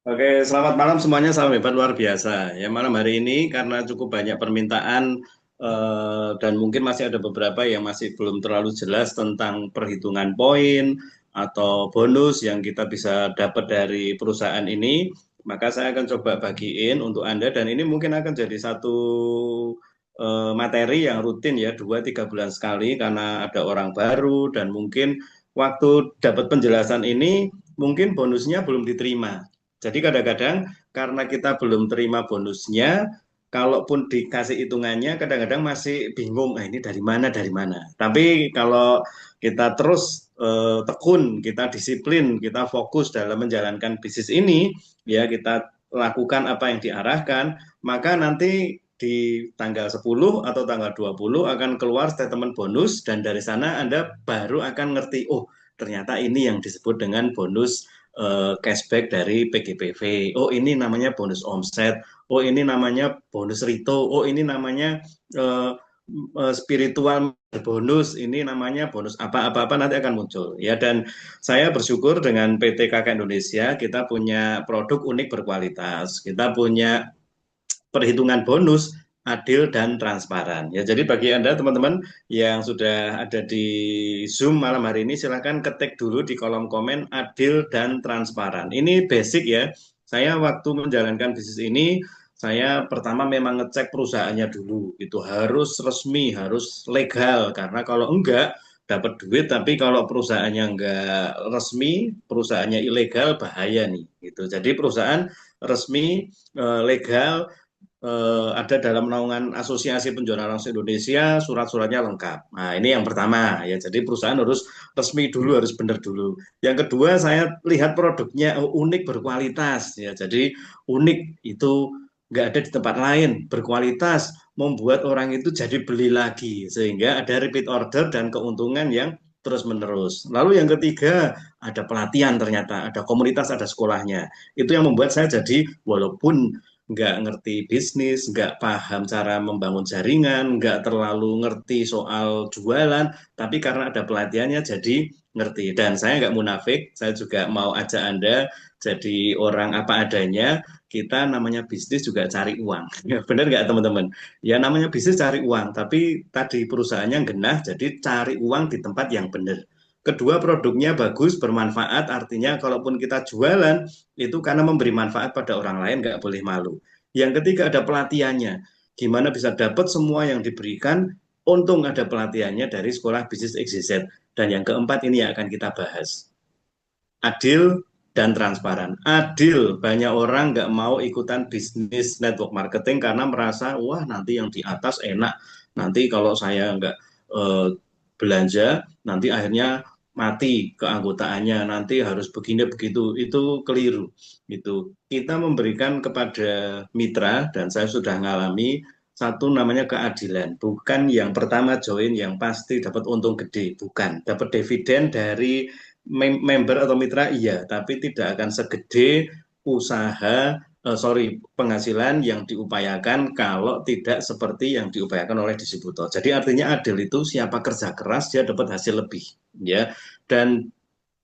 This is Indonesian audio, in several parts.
Oke, selamat malam semuanya, salam hebat luar biasa. Ya, malam hari ini karena cukup banyak permintaan dan mungkin masih ada beberapa yang masih belum terlalu jelas tentang perhitungan poin atau bonus yang kita bisa dapat dari perusahaan ini, maka saya akan coba bagiin untuk Anda dan ini mungkin akan jadi satu materi yang rutin ya, 2-3 bulan sekali karena ada orang baru dan mungkin waktu dapat penjelasan ini mungkin bonusnya belum diterima. Jadi kadang-kadang karena kita belum terima bonusnya, kalaupun dikasih hitungannya kadang-kadang masih bingung, ini dari mana dari mana. Tapi kalau kita terus tekun, kita disiplin, kita fokus dalam menjalankan bisnis ini, ya kita lakukan apa yang diarahkan, maka nanti di tanggal 10 atau tanggal 20 akan keluar statement bonus dan dari sana Anda baru akan ngerti, oh ternyata ini yang disebut dengan bonus cashback dari PGPV. Oh, ini namanya bonus omset. Oh, ini namanya bonus rito. Oh, ini namanya uh, spiritual bonus. Ini namanya bonus apa-apa nanti akan muncul. Ya, dan saya bersyukur dengan PT KK Indonesia kita punya produk unik berkualitas. Kita punya perhitungan bonus adil dan transparan. Ya, jadi bagi Anda teman-teman yang sudah ada di Zoom malam hari ini silakan ketik dulu di kolom komen adil dan transparan. Ini basic ya. Saya waktu menjalankan bisnis ini saya pertama memang ngecek perusahaannya dulu. Itu harus resmi, harus legal karena kalau enggak dapat duit tapi kalau perusahaannya enggak resmi, perusahaannya ilegal bahaya nih gitu. Jadi perusahaan resmi legal ada dalam naungan Asosiasi Penjualan Langsung Indonesia, surat-suratnya lengkap. Nah, ini yang pertama ya. Jadi perusahaan harus resmi dulu, harus benar dulu. Yang kedua, saya lihat produknya unik berkualitas ya. Jadi unik itu nggak ada di tempat lain, berkualitas membuat orang itu jadi beli lagi sehingga ada repeat order dan keuntungan yang terus-menerus. Lalu yang ketiga, ada pelatihan ternyata, ada komunitas, ada sekolahnya. Itu yang membuat saya jadi walaupun nggak ngerti bisnis, nggak paham cara membangun jaringan, nggak terlalu ngerti soal jualan, tapi karena ada pelatihannya jadi ngerti. Dan saya nggak munafik, saya juga mau ajak Anda jadi orang apa adanya, kita namanya bisnis juga cari uang. Ya, benar nggak teman-teman? Ya namanya bisnis cari uang, tapi tadi perusahaannya genah, jadi cari uang di tempat yang benar. Kedua, produknya bagus, bermanfaat, artinya kalaupun kita jualan, itu karena memberi manfaat pada orang lain, nggak boleh malu. Yang ketiga ada pelatihannya. Gimana bisa dapat semua yang diberikan, untung ada pelatihannya dari Sekolah Bisnis XYZ. Dan yang keempat ini yang akan kita bahas. Adil dan transparan. Adil, banyak orang nggak mau ikutan bisnis network marketing karena merasa, wah nanti yang di atas enak. Nanti kalau saya nggak eh, belanja, nanti akhirnya mati keanggotaannya, nanti harus begini begitu, itu keliru. Itu kita memberikan kepada mitra dan saya sudah mengalami satu namanya keadilan, bukan yang pertama join yang pasti dapat untung gede, bukan dapat dividen dari member atau mitra iya, tapi tidak akan segede usaha penghasilan yang diupayakan kalau tidak seperti yang diupayakan oleh distributor. Jadi artinya adil itu siapa kerja keras dia dapat hasil lebih ya. Dan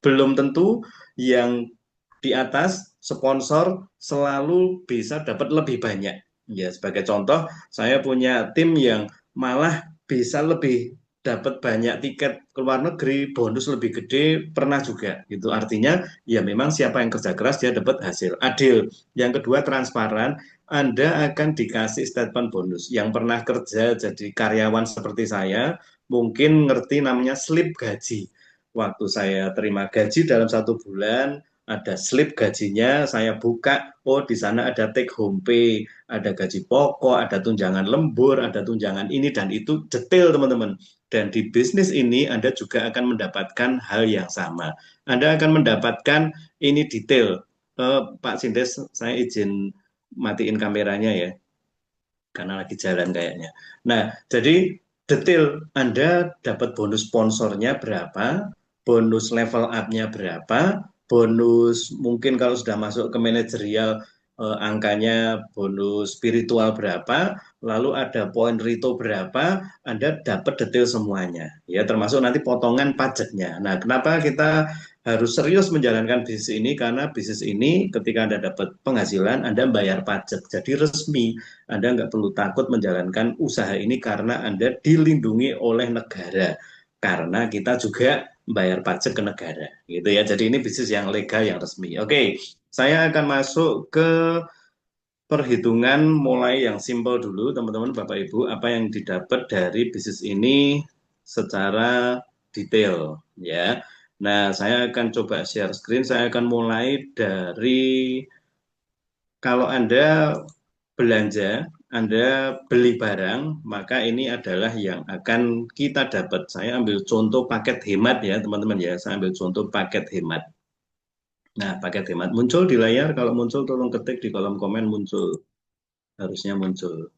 belum tentu yang di atas sponsor selalu bisa dapat lebih banyak. Ya, sebagai contoh, saya punya tim yang malah bisa lebih dapat banyak tiket ke luar negeri, bonus lebih gede, pernah juga. Itu artinya ya memang siapa yang kerja keras dia dapat hasil. Adil. Yang kedua transparan, Anda akan dikasih statement bonus. Yang pernah kerja jadi karyawan seperti saya, mungkin ngerti namanya slip gaji. Waktu saya terima gaji dalam 1 bulan, ada slip gajinya, saya buka, oh di sana ada take home pay, ada gaji pokok, ada tunjangan lembur, ada tunjangan ini dan itu detail teman-teman. Dan di bisnis ini Anda juga akan mendapatkan hal yang sama. Anda akan mendapatkan ini detail. Pak Sindes, saya izin matiin kameranya ya, karena lagi jalan kayaknya. Nah, jadi detail Anda dapat bonus sponsornya berapa, bonus level up-nya berapa, bonus mungkin kalau sudah masuk ke manajerial angkanya bonus spiritual berapa, lalu ada poin Rito berapa, Anda dapat detail semuanya. Ya, termasuk nanti potongan pajaknya. Nah, kenapa kita harus serius menjalankan bisnis ini? Karena bisnis ini ketika Anda dapat penghasilan, Anda bayar pajak. Jadi resmi, Anda nggak perlu takut menjalankan usaha ini karena Anda dilindungi oleh negara. Karena kita juga bayar pajak ke negara, gitu ya. Jadi ini bisnis yang legal, yang resmi. Oke, saya akan masuk ke perhitungan mulai yang simpel dulu, teman-teman, Bapak Ibu, apa yang didapat dari bisnis ini secara detail, ya. Nah, saya akan coba share screen. Saya akan mulai dari kalau Anda belanja, Anda beli barang, maka ini adalah yang akan kita dapat. Saya ambil contoh paket hemat ya, teman-teman ya. Saya ambil contoh paket hemat. Nah, paket hemat muncul di layar. Kalau muncul, tolong ketik di kolom komen muncul. Harusnya muncul.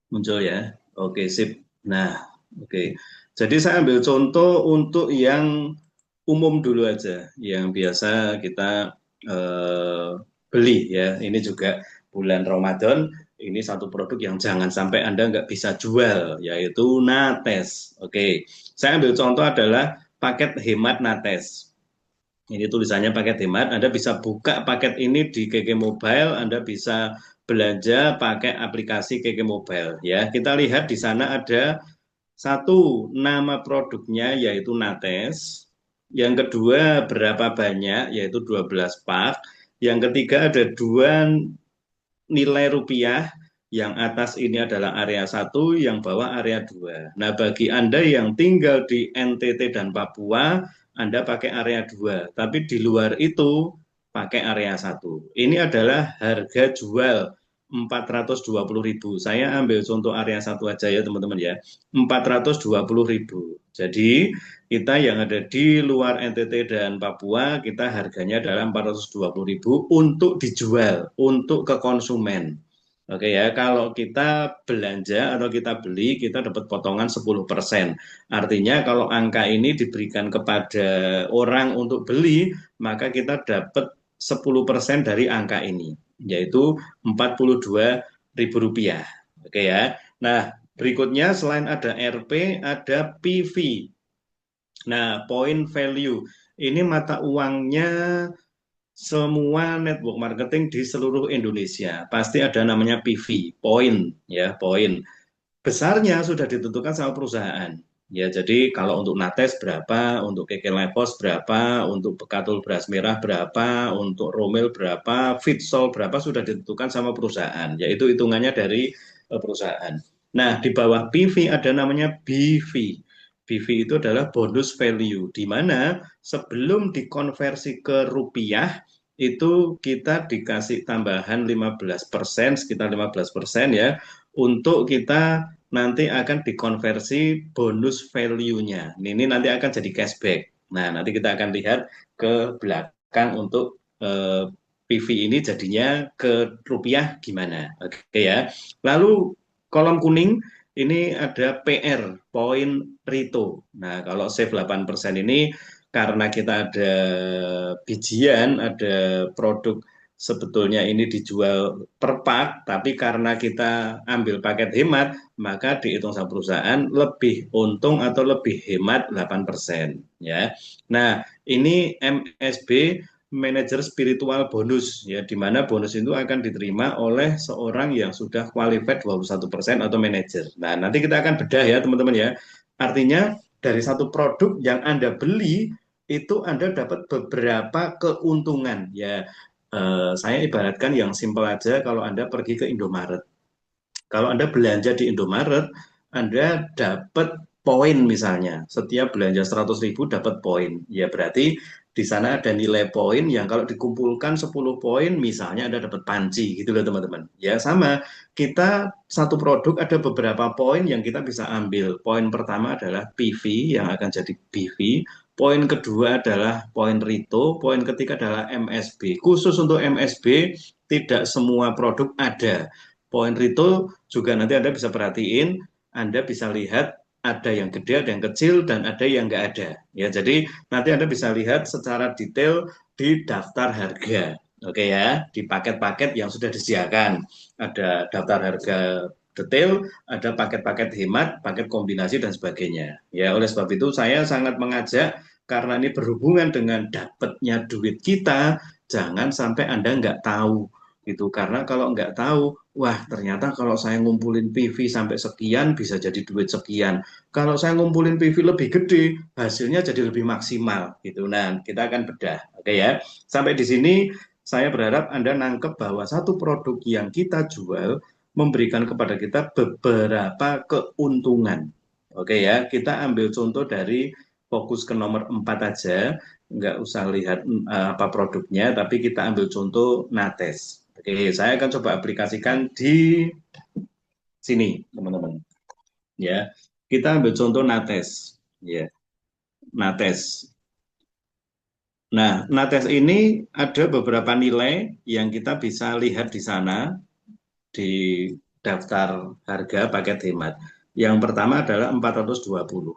Muncul ya. Oke, sip. Nah, oke. Jadi saya ambil contoh untuk yang umum dulu aja, yang biasa kita eh, beli ya. Ini juga bulan Ramadan, ini satu produk yang jangan sampai Anda nggak bisa jual, yaitu Nates. Oke, saya ambil contoh adalah paket hemat Nates. Ini tulisannya paket hemat. Anda bisa buka paket ini di KK Mobile. Anda bisa belanja pakai aplikasi KK Mobile. Ya, kita lihat di sana ada satu nama produknya yaitu Nates. Yang kedua berapa banyak yaitu 12 pak. Yang ketiga ada dua nilai rupiah. Yang atas ini adalah area 1, yang bawah area 2. Nah, bagi Anda yang tinggal di NTT dan Papua, Anda pakai area 2. Tapi di luar itu, pakai area 1. Ini adalah harga jual 420.000. Saya ambil contoh area 1 aja ya, teman-teman ya. 420.000. Jadi, kita yang ada di luar NTT dan Papua, kita harganya adalah 420.000 untuk dijual, untuk ke konsumen. Oke ya, kalau kita belanja atau kita beli, kita dapat potongan 10%. Artinya kalau angka ini diberikan kepada orang untuk beli, maka kita dapat 10% dari angka ini, yaitu Rp42.000. Oke ya. Nah, berikutnya selain ada RP, ada PV. Nah, point value. Ini mata uangnya semua network marketing di seluruh Indonesia. Pasti ada namanya PV, point ya, point. Besarnya sudah ditentukan sama perusahaan. Ya, jadi kalau untuk Nates berapa, untuk Keke Lepos berapa, untuk Bekatul Beras Merah berapa, untuk Romel berapa, Fitsol berapa sudah ditentukan sama perusahaan, yaitu hitungannya dari perusahaan. Nah, di bawah PV ada namanya BV. BV itu adalah bonus value, di mana sebelum dikonversi ke rupiah, itu kita dikasih tambahan 15%, sekitar 15% ya, untuk kita nanti akan dikonversi bonus value-nya. Ini nanti akan jadi cashback. Nah, nanti kita akan lihat ke belakang untuk PV ini jadinya ke rupiah gimana. Oke ya. Lalu kolom kuning ini ada PR, poin Rito. Nah, kalau save 8% ini karena kita ada bijian, ada produk sebetulnya ini dijual per pak, tapi karena kita ambil paket hemat, maka dihitung sama perusahaan lebih untung atau lebih hemat 8%. Ya. Nah, ini MSB manajer spiritual bonus ya, di mana bonus itu akan diterima oleh seorang yang sudah qualified 21% atau manajer. Nah, nanti kita akan bedah ya teman-teman ya. Artinya dari satu produk yang Anda beli itu Anda dapat beberapa keuntungan ya. Saya ibaratkan yang simpel aja, kalau Anda pergi ke Indomaret. Kalau Anda belanja di Indomaret, Anda dapat poin misalnya. Setiap belanja 100.000 dapat poin. Ya berarti di sana ada nilai poin yang kalau dikumpulkan 10 poin, misalnya Anda dapat panci, gitu loh teman-teman. Ya sama, kita satu produk ada beberapa poin yang kita bisa ambil. Poin pertama adalah PV yang akan jadi BV. Poin kedua adalah poin Rito. Poin ketiga adalah MSB. Khusus untuk MSB, tidak semua produk ada. Poin Rito juga nanti Anda bisa perhatiin, Anda bisa lihat ada yang gede, ada yang kecil, dan ada yang nggak ada. Ya, jadi nanti Anda bisa lihat secara detail di daftar harga. Oke ya, di paket-paket yang sudah disediakan. Ada daftar harga detail, ada paket-paket hemat, paket kombinasi, dan sebagainya. Ya, oleh sebab itu saya sangat mengajak, karena ini berhubungan dengan dapatnya duit kita, jangan sampai Anda nggak tahu gitu. Karena kalau nggak tahu, wah ternyata kalau saya ngumpulin PV sampai sekian bisa jadi duit sekian. Kalau saya ngumpulin PV lebih gede, hasilnya jadi lebih maksimal gitu. Nah, kita akan bedah. Oke ya. Sampai di sini saya berharap Anda nangkep bahwa satu produk yang kita jual memberikan kepada kita beberapa keuntungan. Oke ya, kita ambil contoh dari fokus ke nomor 4 aja, nggak usah lihat apa produknya, tapi kita ambil contoh Nates. Oke, saya akan coba aplikasikan di sini, teman-teman. Ya, kita ambil contoh Nates. Ya, Nates. Nah, Nates ini ada beberapa nilai yang kita bisa lihat di sana di daftar harga paket hemat. Yang pertama adalah 420.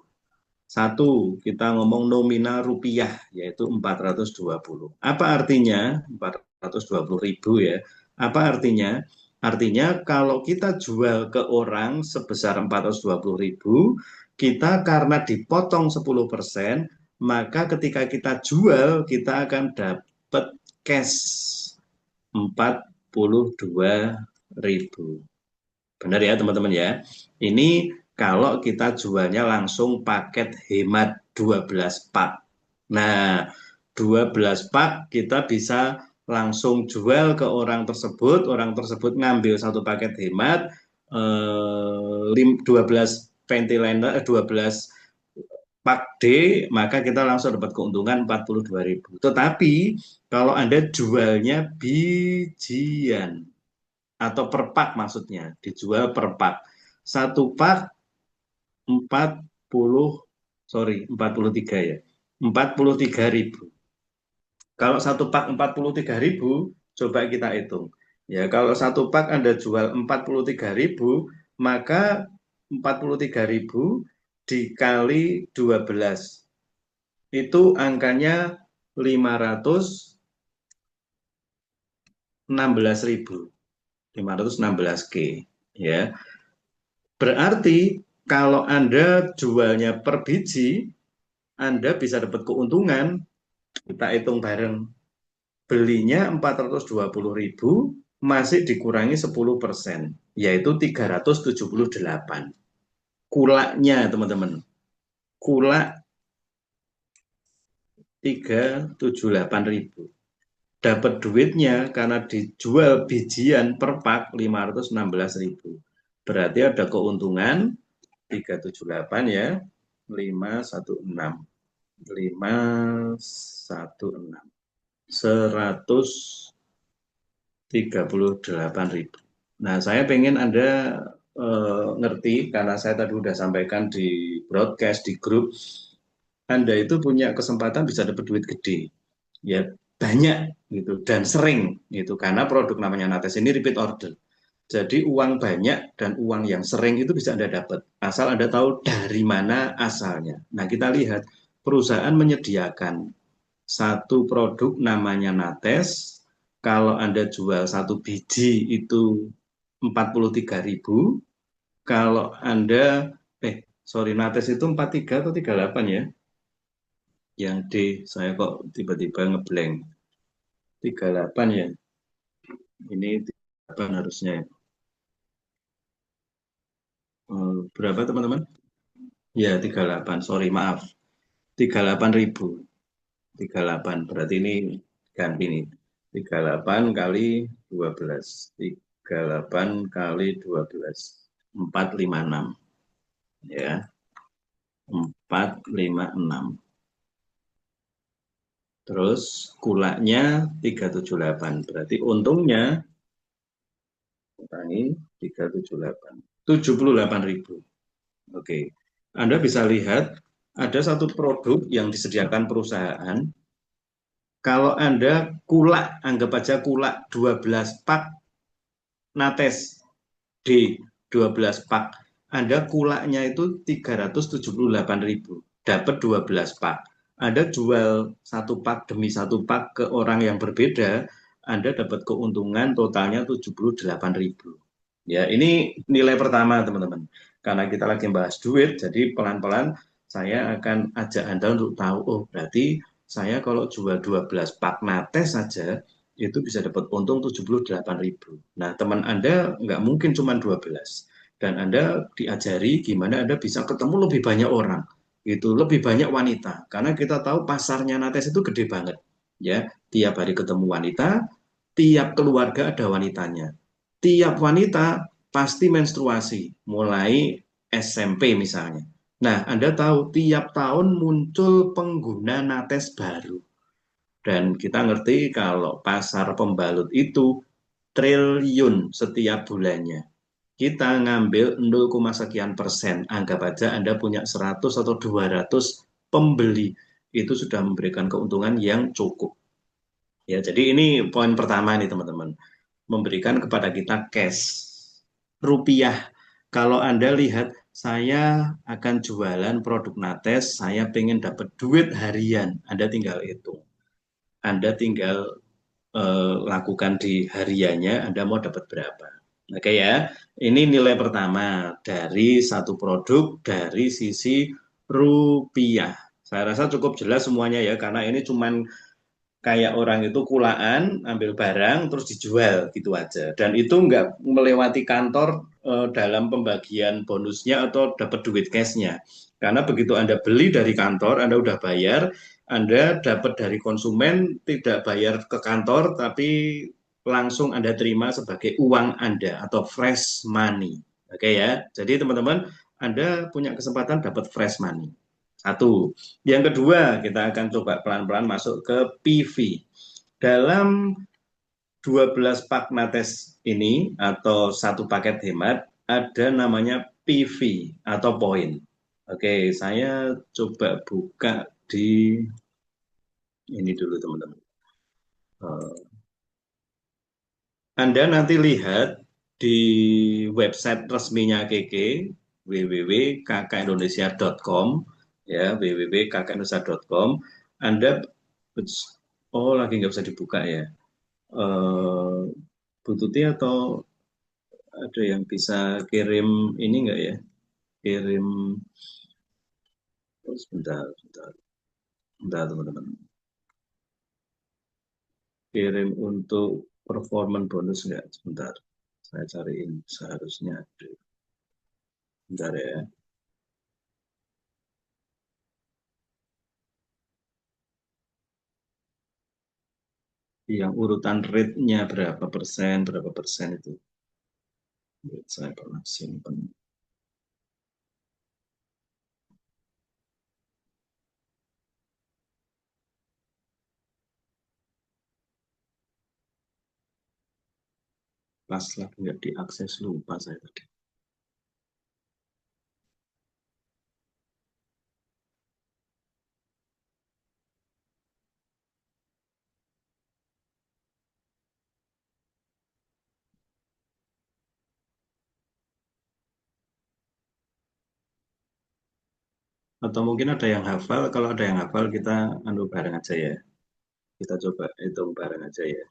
Satu, kita ngomong nominal rupiah, yaitu 420. Apa artinya 420.000 ya? Apa artinya? Artinya kalau kita jual ke orang sebesar 420.000, kita karena dipotong 10%, maka ketika kita jual, kita akan dapat cash 42.000. Benar ya teman-teman ya. Ini kalau kita jualnya langsung paket hemat 12 pak. Nah, 12 pak kita bisa langsung jual ke orang tersebut ngambil satu paket hemat 12 ventilator 12 pak D, maka kita langsung dapat keuntungan 42.000. Tetapi kalau Anda jualnya bijian atau per pak maksudnya, dijual per pak. Satu pak 40, sorry 43 ya, 43.000. Kalau satu pak 43.000, coba kita hitung. Ya, kalau satu pak Anda jual 43.000, maka 43.000 dikali 12. Itu angkanya 516.000. 516 K ya. Berarti kalau Anda jualnya per biji, Anda bisa dapat keuntungan, kita hitung bareng. Belinya 420.000, masih dikurangi 10%, yaitu 378. Kulaknya teman-teman, kulak 378.000. Dapat duitnya karena dijual bijian per pak 516.000. Berarti ada keuntungan 378 ya, 516. 516. 138.000. Nah, saya pengen Anda ngerti, karena saya tadi sudah sampaikan di broadcast, di grup, Anda itu punya kesempatan bisa dapat duit gede. Ya, banyak gitu dan sering gitu, karena produk namanya Nates ini repeat order. Jadi uang banyak dan uang yang sering itu bisa Anda dapat, asal Anda tahu dari mana asalnya. Nah, kita lihat perusahaan menyediakan satu produk namanya Nates. Kalau Anda jual satu biji itu 43.000. Kalau Anda, sorry, Nates itu 43 atau 38 ya? Yang D, saya kok tiba-tiba ngeblank. 38 ya? Ini 38 harusnya. Berapa teman-teman? Ya, 38, sorry, maaf. 38.000. 38, berarti ini ganti nih. 38 kali 12. 38 kali 12. 456. Ya, 456. Terus kulaknya 378. Berarti untungnya kurangi 378. 78.000. Oke. Anda bisa lihat ada satu produk yang disediakan perusahaan. Kalau Anda kulak, anggap aja kulak 12 pak Nates D 12 pak. Anda kulaknya itu 378.000, dapat 12 pak. Anda jual satu pak demi satu pak ke orang yang berbeda, Anda dapat keuntungan totalnya 78.000. Ya, ini nilai pertama teman-teman. Karena kita lagi bahas duit, jadi pelan-pelan saya akan ajak Anda untuk tahu, oh berarti saya kalau jual 12 pak nate saja, itu bisa dapat untung 78.000. Nah, teman Anda nggak mungkin cuma 12. Dan Anda diajari gimana Anda bisa ketemu lebih banyak orang. Itu lebih banyak wanita. Karena kita tahu pasarnya Nates itu gede banget. Ya, tiap hari ketemu wanita, tiap keluarga ada wanitanya. Tiap wanita pasti menstruasi, mulai SMP misalnya. Nah, Anda tahu tiap tahun muncul pengguna Nates baru. Dan kita ngerti kalau pasar pembalut itu triliun setiap bulannya. Kita ngambil 0, sekian persen. Anggap aja Anda punya 100 atau 200 pembeli. Itu sudah memberikan keuntungan yang cukup. Ya, jadi ini poin pertama nih teman-teman. Memberikan kepada kita cash. Rupiah. Kalau Anda lihat, saya akan jualan produk Nates, saya pengen dapat duit harian. Anda tinggal hitung. Anda tinggal lakukan di hariannya, Anda mau dapat berapa. Oke ya, ini nilai pertama dari satu produk dari sisi rupiah. Saya rasa cukup jelas semuanya ya, karena ini cuman kayak orang itu kulaan, ambil barang, terus dijual gitu aja. Dan itu nggak melewati kantor dalam pembagian bonusnya atau dapat duit cashnya. Karena begitu Anda beli dari kantor, Anda udah bayar, Anda dapat dari konsumen, tidak bayar ke kantor, tapi langsung Anda terima sebagai uang Anda atau fresh money. Oke ya, jadi teman-teman, Anda punya kesempatan dapat fresh money. Satu. Yang kedua, kita akan coba pelan-pelan masuk ke PV. Dalam 12 pak nates ini atau satu paket hemat, ada namanya PV atau poin. Oke, saya coba buka di ini dulu teman-teman. Anda nanti lihat di website resminya KK, www.kkindonesia.com, ya, www.kkindonesia.com. Anda, oh lagi nggak bisa dibuka ya. Eh, Bu Tuti atau ada yang bisa kirim ini nggak ya? Kirim, oh, sebentar, sebentar, sebentar teman-teman. Kirim untuk performance bonus nggak? Sebentar, saya cariin seharusnya ada. Sebentar ya. Yang urutan rate-nya berapa persen itu. Saya pernah simpan. Pas lagi nggak diakses, lupa saya tadi. Atau mungkin ada yang hafal, kalau ada yang hafal kita anu bareng aja ya. Kita coba hitung bareng aja ya.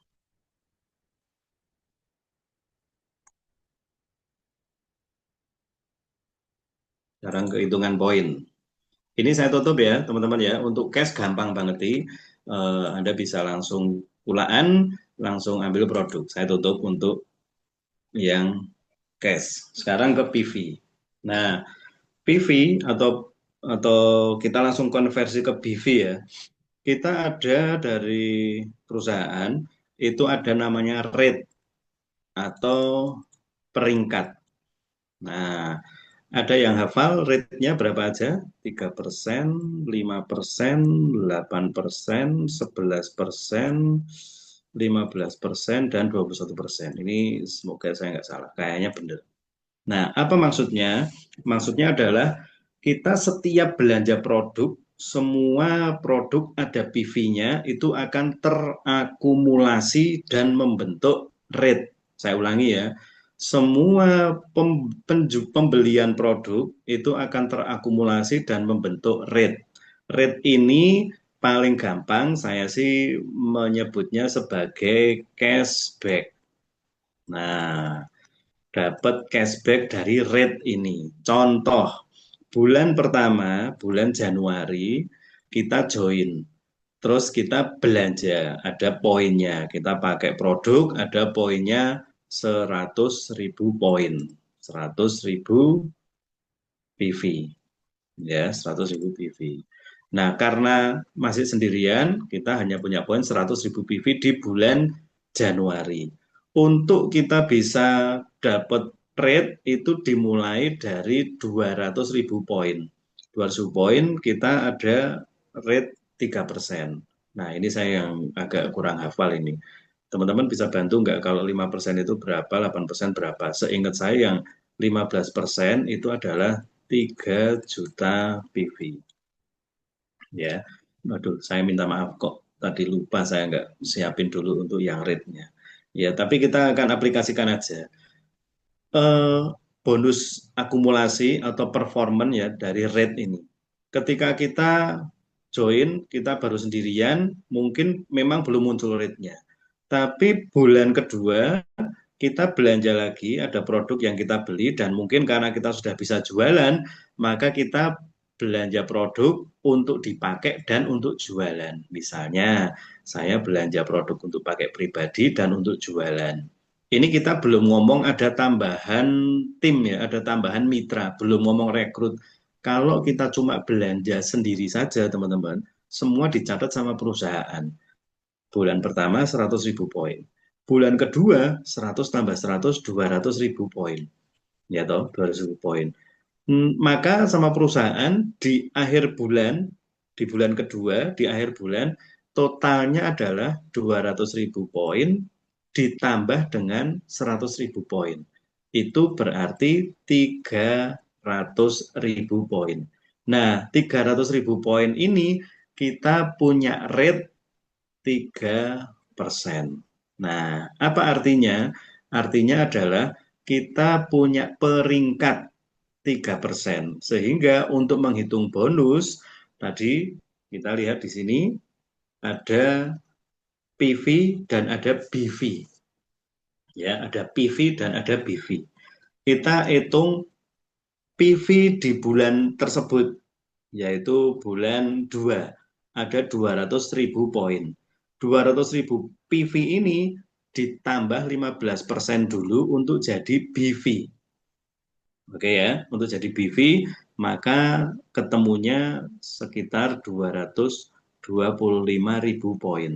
Sekarang kehitungan poin. Ini saya tutup ya teman-teman ya. Untuk cash gampang banget nih. Anda bisa langsung pulaan, langsung ambil produk. Saya tutup untuk yang cash. Sekarang ke PV. Nah, PV atau kita langsung konversi ke BV ya. Kita ada dari perusahaan itu ada namanya rate atau peringkat. Nah, ada yang hafal rate-nya berapa aja? 3%, 5%, 8%, 11%, 15%, dan 21%. Ini semoga saya nggak salah. Kayaknya benar. Nah, apa maksudnya? Maksudnya adalah kita setiap belanja produk, semua produk ada PV-nya, itu akan terakumulasi dan membentuk rate. Saya ulangi ya, semua pembelian produk itu akan terakumulasi dan membentuk rate. Rate ini paling gampang saya sih menyebutnya sebagai cashback. Nah, dapat cashback dari rate ini. Contoh, bulan pertama, bulan Januari, kita join. Terus kita belanja, ada poinnya. Kita pakai produk, ada poinnya 100.000 poin. 100.000 PV. Ya, 100.000 PV. Nah, karena masih sendirian, kita hanya punya poin 100.000 PV di bulan Januari. Untuk kita bisa dapat rate itu dimulai dari 200.000 poin. 200.000 poin kita ada rate 3%. Nah, ini saya yang agak kurang hafal ini. Teman-teman bisa bantu nggak kalau 5% itu berapa, 8% berapa? Seingat saya yang 15% itu adalah 3 juta PV. Ya, waduh, saya minta maaf kok. Tadi lupa saya nggak siapin dulu untuk yang rate-nya. Ya, tapi kita akan aplikasikan aja. Eh, bonus akumulasi atau performance ya dari rate ini. Ketika kita join, kita baru sendirian, mungkin memang belum muncul rate-nya. Tapi bulan kedua kita belanja lagi, ada produk yang kita beli dan mungkin karena kita sudah bisa jualan, maka kita belanja produk untuk dipakai dan untuk jualan. Misalnya, saya belanja produk untuk pakai pribadi dan untuk jualan. Ini kita belum ngomong ada tambahan tim ya, ada tambahan mitra, belum ngomong rekrut. Kalau kita cuma belanja sendiri saja, teman-teman, semua dicatat sama perusahaan. Bulan pertama 100.000 poin. Bulan kedua 100 tambah 100, 200.000 poin. Ya toh, 200.000 poin. Maka sama perusahaan di akhir bulan, di bulan kedua, di akhir bulan, totalnya adalah 200.000 poin ditambah dengan 100.000 poin. Itu berarti 300.000 poin. Nah, 300.000 poin ini kita punya rate 3%. Nah, apa artinya? Artinya adalah kita punya peringkat 3%. Sehingga untuk menghitung bonus, tadi kita lihat di sini ada PV dan ada BV. Ya, ada PV dan ada BV. Kita hitung PV di bulan tersebut, yaitu bulan 2, ada 200.000 poin. 200.000 PV ini ditambah 15% dulu untuk jadi BV. Oke ya, untuk jadi BV maka ketemunya sekitar 225.000 poin.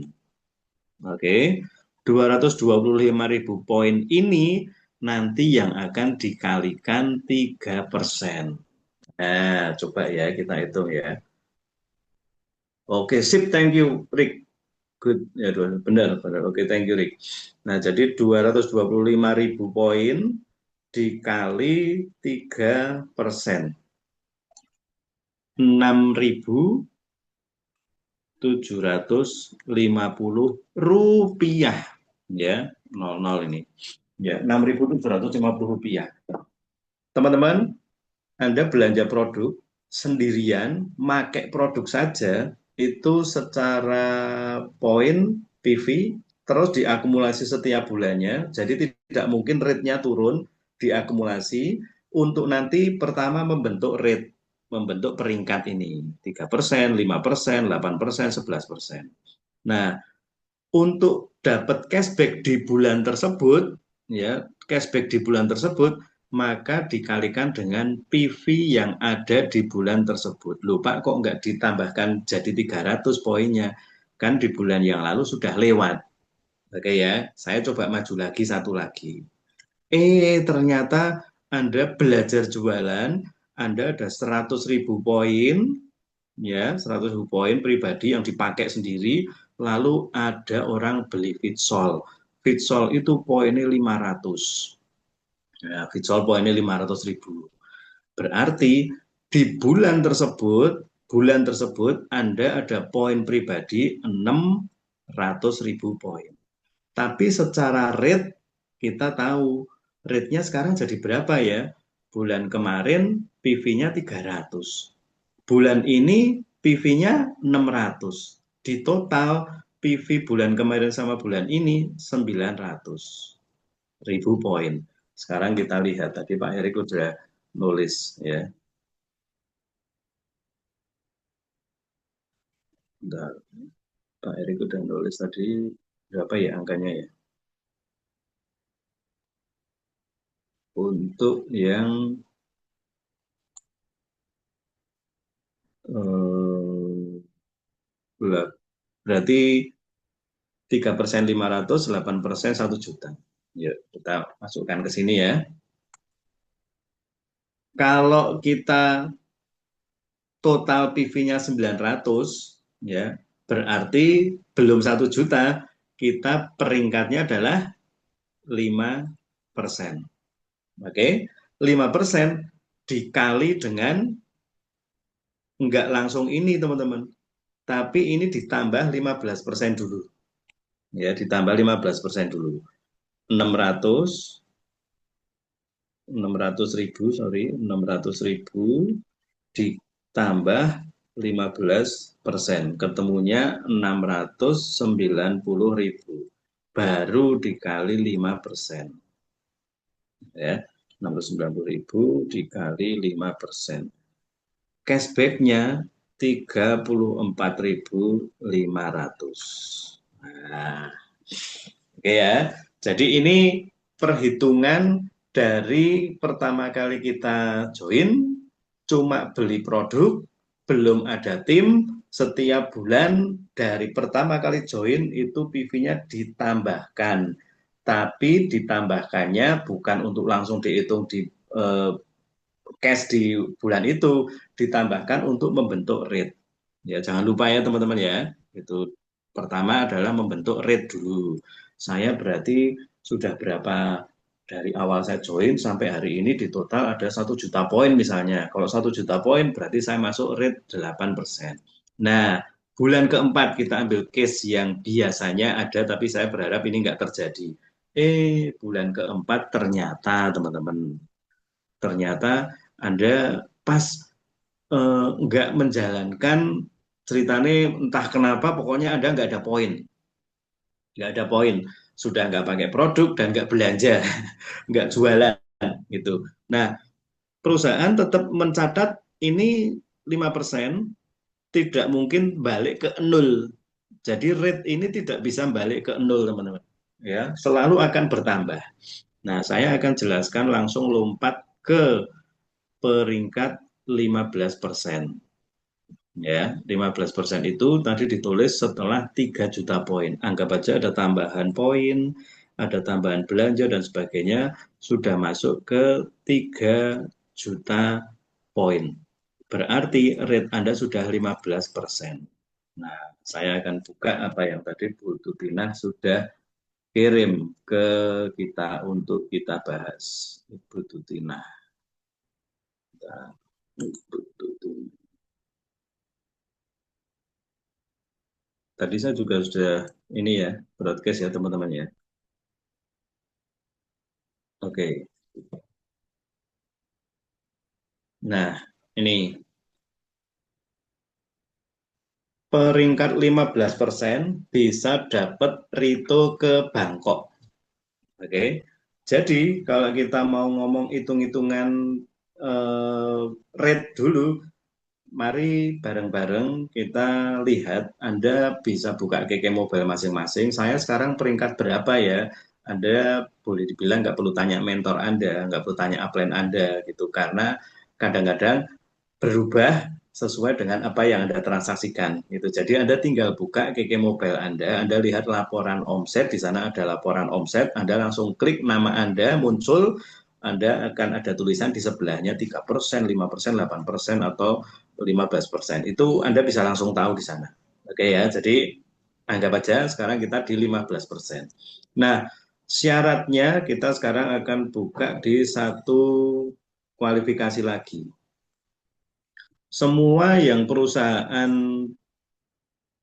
Oke, 225.000 poin ini nanti yang akan dikalikan 3%. Nah, coba ya kita hitung ya. Oke, sip, thank you, Rick. Good, ya benar, benar. Oke, thank you, Rick. Nah, jadi 225.000 poin dikali 3%. 6.750 rupiah. Ya, 00 ini. Ya, 6.750 rupiah. Teman-teman, Anda belanja produk sendirian, pakai produk saja, itu secara poin PV, terus diakumulasi setiap bulannya, jadi tidak mungkin rate-nya turun, diakumulasi, untuk nanti pertama membentuk rate, membentuk peringkat ini, 3%, 5%, 8%, 11%. Nah, untuk dapat cashback di bulan tersebut, ya, cashback di bulan tersebut, maka dikalikan dengan PV yang ada di bulan tersebut. Loh Pak, kok nggak ditambahkan jadi 300 poinnya? Kan di bulan yang lalu sudah lewat. Oke ya, saya coba maju lagi satu lagi. Ternyata Anda belajar jualan, Anda ada 100.000 poin, ya 100.000 poin pribadi yang dipakai sendiri, lalu ada orang beli Fitsol. Fitsol itu poinnya 500. Ya, Fitsol poinnya 500.000. Berarti di bulan tersebut Anda ada poin pribadi 600.000 poin. Tapi secara rate kita tahu rate-nya sekarang jadi berapa ya? Bulan kemarin PV-nya 300. Bulan ini PV-nya 600. Di total PV bulan kemarin sama bulan ini 900.000 poin. Sekarang kita lihat tadi Pak Erik udah nulis ya. Bentar, Pak Erik udah nulis tadi berapa ya angkanya ya? Untuk yang berarti 3% 500, 8% 1 juta. Yuk, kita masukkan ke sini ya. Kalau kita total PV-nya 900, ya, berarti belum 1 juta, kita peringkatnya adalah 5%. Oke, 5% dikali dengan enggak langsung ini teman-teman, tapi ini ditambah 15% dulu. Ya, ditambah 15% dulu. 600 600.000, sorry, 600.000 ditambah 15%, ketemunya 690.000, baru dikali 5%. Ya, 690.000 dikali 5%. Cashback-nya 34.500. Nah, oke ya. Jadi ini perhitungan dari pertama kali kita join, cuma beli produk, belum ada tim, setiap bulan dari pertama kali join itu PV-nya ditambahkan. Tapi ditambahkannya bukan untuk langsung dihitung di cash di bulan itu, ditambahkan untuk membentuk rate. Ya, jangan lupa ya teman-teman ya. Itu pertama adalah membentuk rate dulu. Saya berarti sudah berapa dari awal saya join sampai hari ini di total ada 1 juta poin misalnya. Kalau 1 juta poin berarti saya masuk rate 8%. Nah, bulan keempat kita ambil case yang biasanya ada tapi saya berharap ini nggak terjadi. Bulan keempat ternyata teman-teman, ternyata Anda pas nggak menjalankan ceritanya entah kenapa pokoknya Anda nggak ada poin. Nggak ada poin. Sudah nggak pakai produk dan nggak belanja. Nggak jualan gitu. Nah, perusahaan tetap mencatat ini 5% tidak mungkin balik ke nol. Jadi rate ini tidak bisa balik ke nol teman-teman. Ya, selalu akan bertambah. Nah, saya akan jelaskan langsung lompat ke peringkat 15%. Ya, 15% itu tadi ditulis setelah 3 juta poin. Anggap aja ada tambahan poin, ada tambahan belanja dan sebagainya, sudah masuk ke 3 juta poin. Berarti rate Anda sudah 15%. Nah, saya akan buka apa yang tadi Bu Tutina sudah kirim ke kita untuk kita bahas. Ibu Tutina. Ibu Tutina. Tadi saya juga sudah ini ya, broadcast ya teman-teman ya. Oke. Nah, ini peringkat 15% bisa dapat Rito ke Bangkok. Oke. Jadi kalau kita mau ngomong hitung-hitungan rate dulu, mari bareng-bareng kita lihat Anda bisa buka KK Mobile masing-masing. Saya sekarang peringkat berapa ya? Anda boleh dibilang nggak perlu tanya mentor Anda, nggak perlu tanya upline Anda gitu, karena kadang-kadang berubah sesuai dengan apa yang Anda transaksikan. Gitu. Jadi Anda tinggal buka KK Mobile Anda lihat laporan omset, di sana ada laporan omset, Anda langsung klik nama Anda, muncul, Anda akan ada tulisan di sebelahnya 3%, 5%, 8%, atau 15%. Itu Anda bisa langsung tahu di sana. Oke ya, jadi anggap aja sekarang kita di 15%. Nah, syaratnya kita sekarang akan buka di satu kualifikasi lagi. Semua yang perusahaan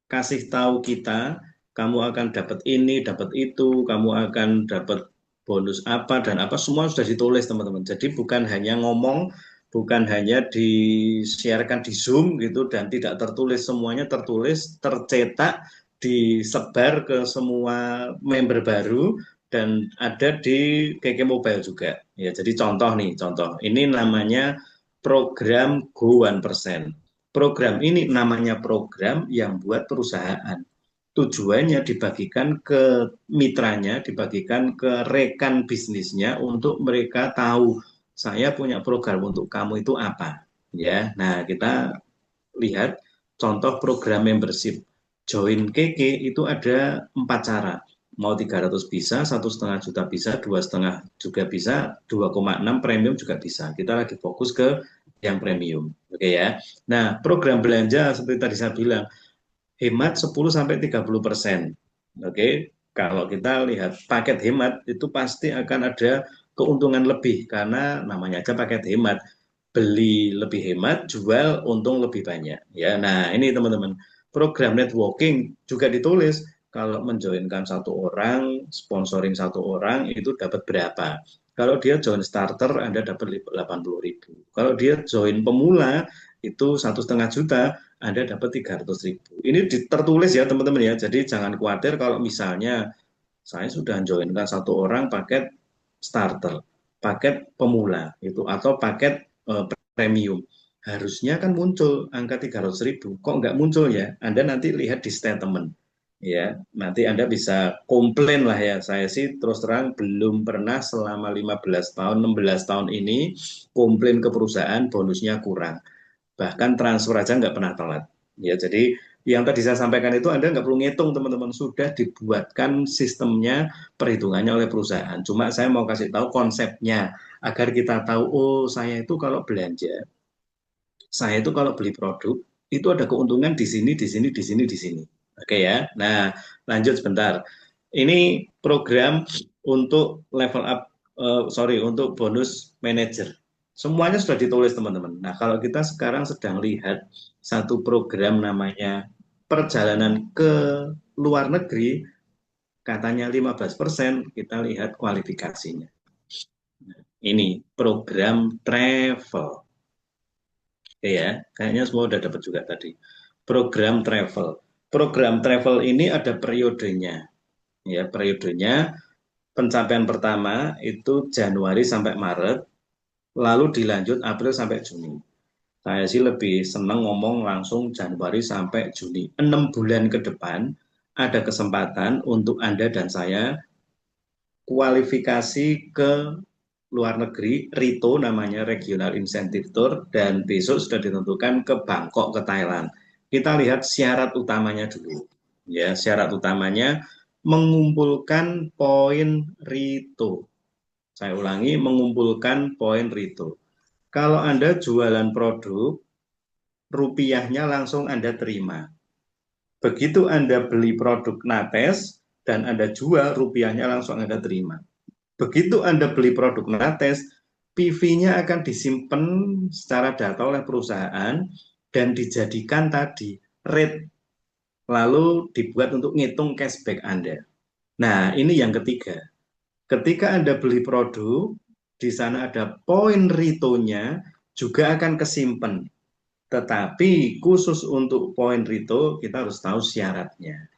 kasih tahu kita, kamu akan dapat ini, dapat itu, kamu akan dapat bonus apa dan apa semua sudah ditulis teman-teman. Jadi bukan hanya ngomong, bukan hanya di-sharekan di Zoom gitu dan tidak tertulis, semuanya tertulis, tercetak, disebar ke semua member baru dan ada di KK Mobile juga. Ya, jadi contoh nih, contoh. Ini namanya program Go 1%. Program ini namanya program yang buat perusahaan. Tujuannya dibagikan ke mitranya, dibagikan ke rekan bisnisnya untuk mereka tahu saya punya program untuk kamu itu apa. Ya, nah kita lihat contoh program membership. Join KK itu ada 4 cara. Mau 300 bisa, 1,5 juta bisa, 2,5 juga bisa, 2,6 premium juga bisa. Kita lagi fokus ke yang premium. Oke ya. Nah, program belanja seperti tadi saya bilang, hemat 10-30%. Oke, kalau kita lihat paket hemat itu pasti akan ada keuntungan lebih karena namanya aja paket hemat. Beli lebih hemat, jual untung lebih banyak. Ya, nah ini teman-teman. Program networking juga ditulis kalau menjoinkan 1 orang, sponsoring 1 orang itu dapat berapa. Kalau dia join starter, Anda dapat 80.000. Kalau dia join pemula, itu 1,5 juta, Anda dapat 300.000. Ini tertulis ya teman-teman ya. Jadi jangan khawatir kalau misalnya saya sudah joinkan 1 orang paket starter, paket pemula itu atau paket premium. Harusnya kan muncul angka 300.000. Kok nggak muncul ya? Anda nanti lihat di statement. Ya, nanti Anda bisa komplain lah ya. Saya sih terus terang belum pernah selama 15 tahun, 16 tahun ini komplain ke perusahaan bonusnya kurang. Bahkan transfer aja nggak pernah telat. Ya, jadi yang tadi saya sampaikan itu Anda nggak perlu ngitung teman-teman, sudah dibuatkan sistemnya, perhitungannya oleh perusahaan. Cuma saya mau kasih tahu konsepnya agar kita tahu, oh saya itu kalau belanja, saya itu kalau beli produk itu ada keuntungan di sini, di sini, di sini, di sini. Oke ya. Nah, lanjut sebentar. Ini program untuk level up, sorry, untuk bonus manager. Semuanya sudah ditulis teman-teman. Nah, kalau kita sekarang sedang lihat satu program namanya perjalanan ke luar negeri, katanya 15%, kita lihat kualifikasinya. Ini program travel. Oke ya, kayaknya semua udah dapat juga tadi. Program travel. Program travel ini ada periodenya. Ya, periodenya pencapaian pertama itu Januari sampai Maret, lalu dilanjut April sampai Juni. Saya sih lebih senang ngomong langsung Januari sampai Juni. 6 bulan ke depan ada kesempatan untuk Anda dan saya kualifikasi ke luar negeri, RITO namanya Regional Incentive Tour, dan besok sudah ditentukan ke Bangkok, ke Thailand. Kita lihat syarat utamanya dulu. Ya, syarat utamanya mengumpulkan poin RITO. Saya ulangi, mengumpulkan poin RITO. Kalau Anda jualan produk, rupiahnya langsung Anda terima. Begitu Anda beli produk Nates dan Anda jual, rupiahnya langsung Anda terima. Begitu Anda beli produk Nates, PV-nya akan disimpan secara data oleh perusahaan dan dijadikan tadi rate, lalu dibuat untuk ngitung cashback Anda. Nah, ini yang ketiga. Ketika Anda beli produk, di sana ada poin ritonya juga akan kesimpan. Tetapi khusus untuk poin rito, kita harus tahu syaratnya.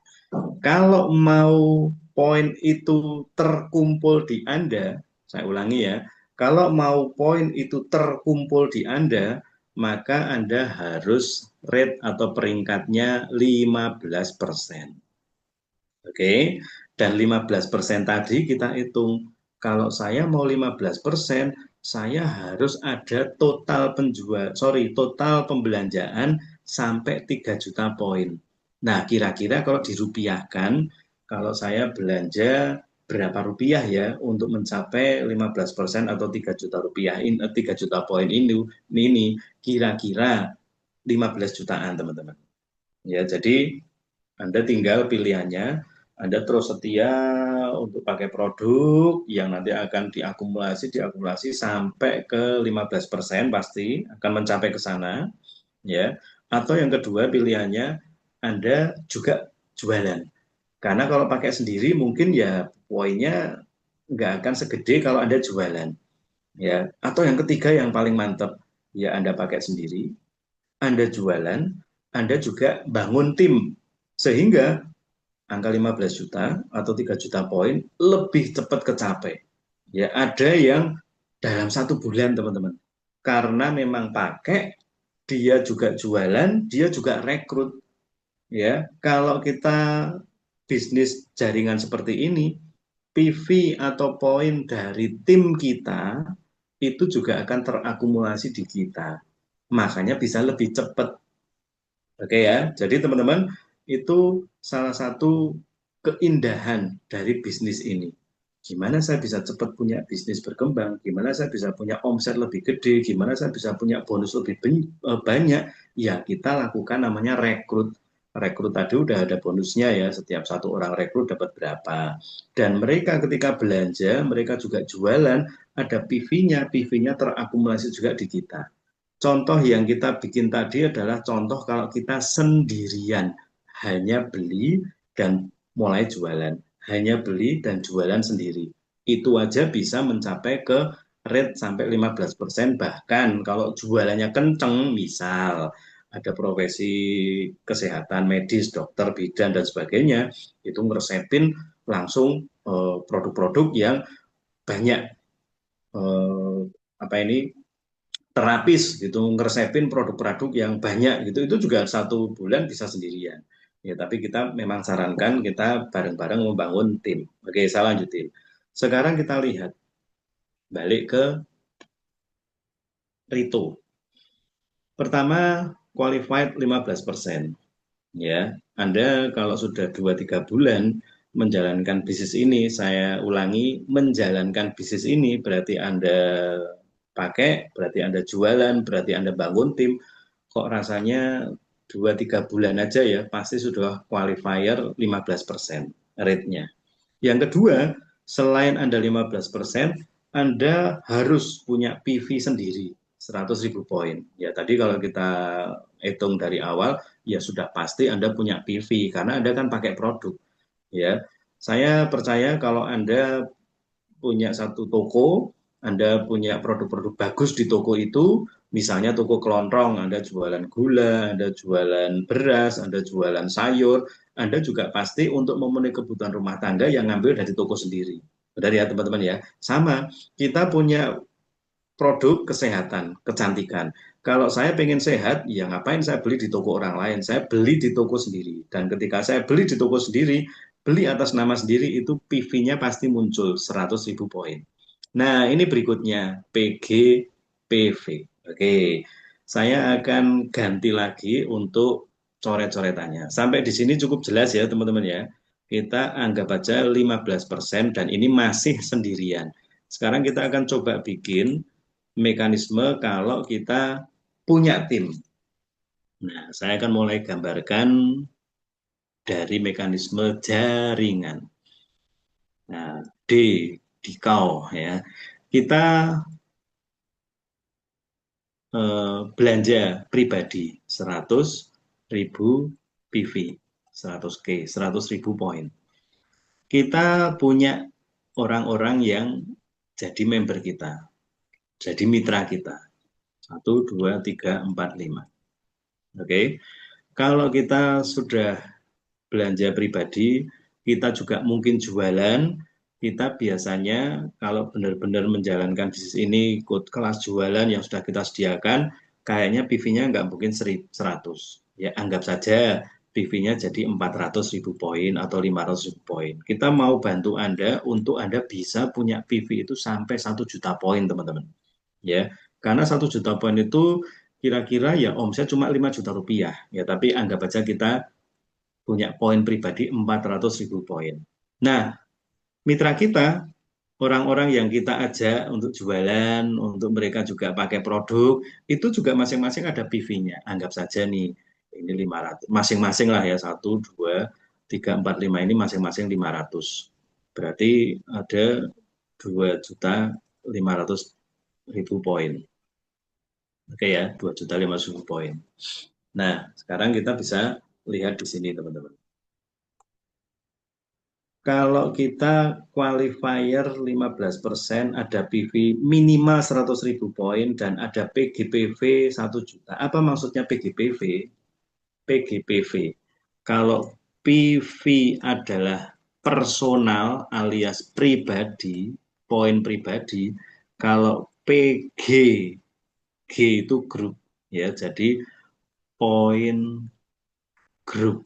Kalau mau poin itu terkumpul di Anda, saya ulangi ya, kalau mau poin itu terkumpul di Anda, maka Anda harus rate atau peringkatnya 15%. Oke, dan 15% tadi kita hitung. Kalau saya mau 15%, saya harus ada total pembelanjaan sampai 3 juta poin. Nah, kira-kira kalau dirupiahkan, kalau saya belanja berapa rupiah ya untuk mencapai 15% atau 3 juta rupiah, 3 juta poin ini kira-kira 15 jutaan teman-teman. Ya, jadi Anda tinggal pilihannya, Anda terus setia untuk pakai produk yang nanti akan diakumulasi sampai ke 15% pasti akan mencapai ke sana, ya. Atau yang kedua pilihannya Anda juga jualan. Karena kalau pakai sendiri mungkin ya poinnya nggak akan segede kalau Anda jualan. Ya, atau yang ketiga yang paling mantap, ya Anda pakai sendiri, Anda jualan, Anda juga bangun tim. Sehingga angka 15 juta atau 3 juta poin lebih cepat kecapai. Ya, ada yang dalam 1 bulan, teman-teman. Karena memang pakai, dia juga jualan, dia juga rekrut. Ya, kalau kita bisnis jaringan seperti ini, PV atau poin dari tim kita itu juga akan terakumulasi di kita. Makanya bisa lebih cepat. Oke ya, jadi teman-teman itu salah satu keindahan dari bisnis ini. Gimana saya bisa cepat punya bisnis berkembang, gimana saya bisa punya omset lebih gede, gimana saya bisa punya bonus lebih banyak, ya kita lakukan namanya rekrut. Rekrut tadi udah ada bonusnya ya, setiap satu orang rekrut dapat berapa. Dan mereka ketika belanja, mereka juga jualan, ada PV-nya, PV-nya terakumulasi juga di kita. Contoh yang kita bikin tadi adalah contoh kalau kita sendirian, hanya beli dan mulai jualan, hanya beli dan jualan sendiri. Itu aja bisa mencapai ke rate sampai 15%, bahkan kalau jualannya kenceng, misal ada profesi kesehatan medis, dokter, bidan, dan sebagainya, itu ngeresepin langsung produk-produk yang banyak eh, apa ini terapis gitu, ngeresepin produk-produk yang banyak gitu, itu juga 1 bulan bisa sendirian. Ya, tapi kita memang sarankan kita bareng-bareng membangun tim. Oke, saya lanjutin. Sekarang kita lihat balik ke Rito. Pertama, qualified 15%. Ya, Anda kalau sudah 2-3 bulan menjalankan bisnis ini, saya ulangi, menjalankan bisnis ini berarti Anda pakai, berarti Anda jualan, berarti Anda bangun tim, kok rasanya 2-3 bulan aja ya, pasti sudah qualifier 15% rate-nya. Yang kedua, selain Anda 15%, Anda harus punya PV sendiri, 100.000 poin. Ya, tadi kalau kita hitung dari awal, ya sudah pasti Anda punya PV, karena Anda kan pakai produk. Ya, saya percaya kalau Anda punya satu toko, Anda punya produk-produk bagus di toko itu, misalnya toko kelontong, Anda jualan gula, Anda jualan beras, Anda jualan sayur, Anda juga pasti untuk memenuhi kebutuhan rumah tangga yang ngambil dari toko sendiri. Benar ya teman-teman ya? Sama, kita punya produk kesehatan, kecantikan. Kalau saya pengen sehat, ya ngapain saya beli di toko orang lain? Saya beli di toko sendiri. Dan ketika saya beli di toko sendiri, beli atas nama sendiri, itu PV-nya pasti muncul 100.000 poin. Nah, ini berikutnya, PGPV. Oke, saya akan ganti lagi untuk coret-coretannya. Sampai di sini cukup jelas ya teman-teman ya. Kita anggap aja 15% dan ini masih sendirian. Sekarang kita akan coba bikin mekanisme kalau kita punya tim. Nah, saya akan mulai gambarkan dari mekanisme jaringan. Nah, D, dikau ya. Kita belanja pribadi 100.000 PV, 100K, 100.000 poin. Kita punya orang-orang yang jadi member kita, jadi mitra kita. 1, 2, 3, 4, 5. Oke, kalau kita sudah belanja pribadi, kita juga mungkin jualan, kita biasanya kalau benar-benar menjalankan bisnis ini ikut kelas jualan yang sudah kita sediakan, kayaknya PV-nya nggak mungkin 100. Ya, anggap saja PV-nya jadi 400.000 poin atau 500.000 poin. Kita mau bantu Anda untuk Anda bisa punya PV itu sampai 1 juta poin, teman-teman. Ya, karena 1 juta poin itu kira-kira ya omset cuma 5 juta rupiah. Ya, tapi anggap aja kita punya poin pribadi 400.000 poin. Nah, mitra kita, orang-orang yang kita ajak untuk jualan, untuk mereka juga pakai produk, itu juga masing-masing ada PV-nya. Anggap saja nih, ini 500. Masing-masing lah ya, 1, 2, 3, 4, 5 ini masing-masing 500. Berarti ada 2.500.000 poin. Oke ya, 2.500.000 poin. Nah, sekarang kita bisa lihat di sini teman-teman. Kalau kita qualifier 15% ada PV minimal 100.000 poin dan ada PGPV 1 juta. Apa maksudnya PGPV? PGPV. Kalau PV adalah personal alias pribadi, poin pribadi. Kalau PG, G itu grup ya. Jadi poin grup.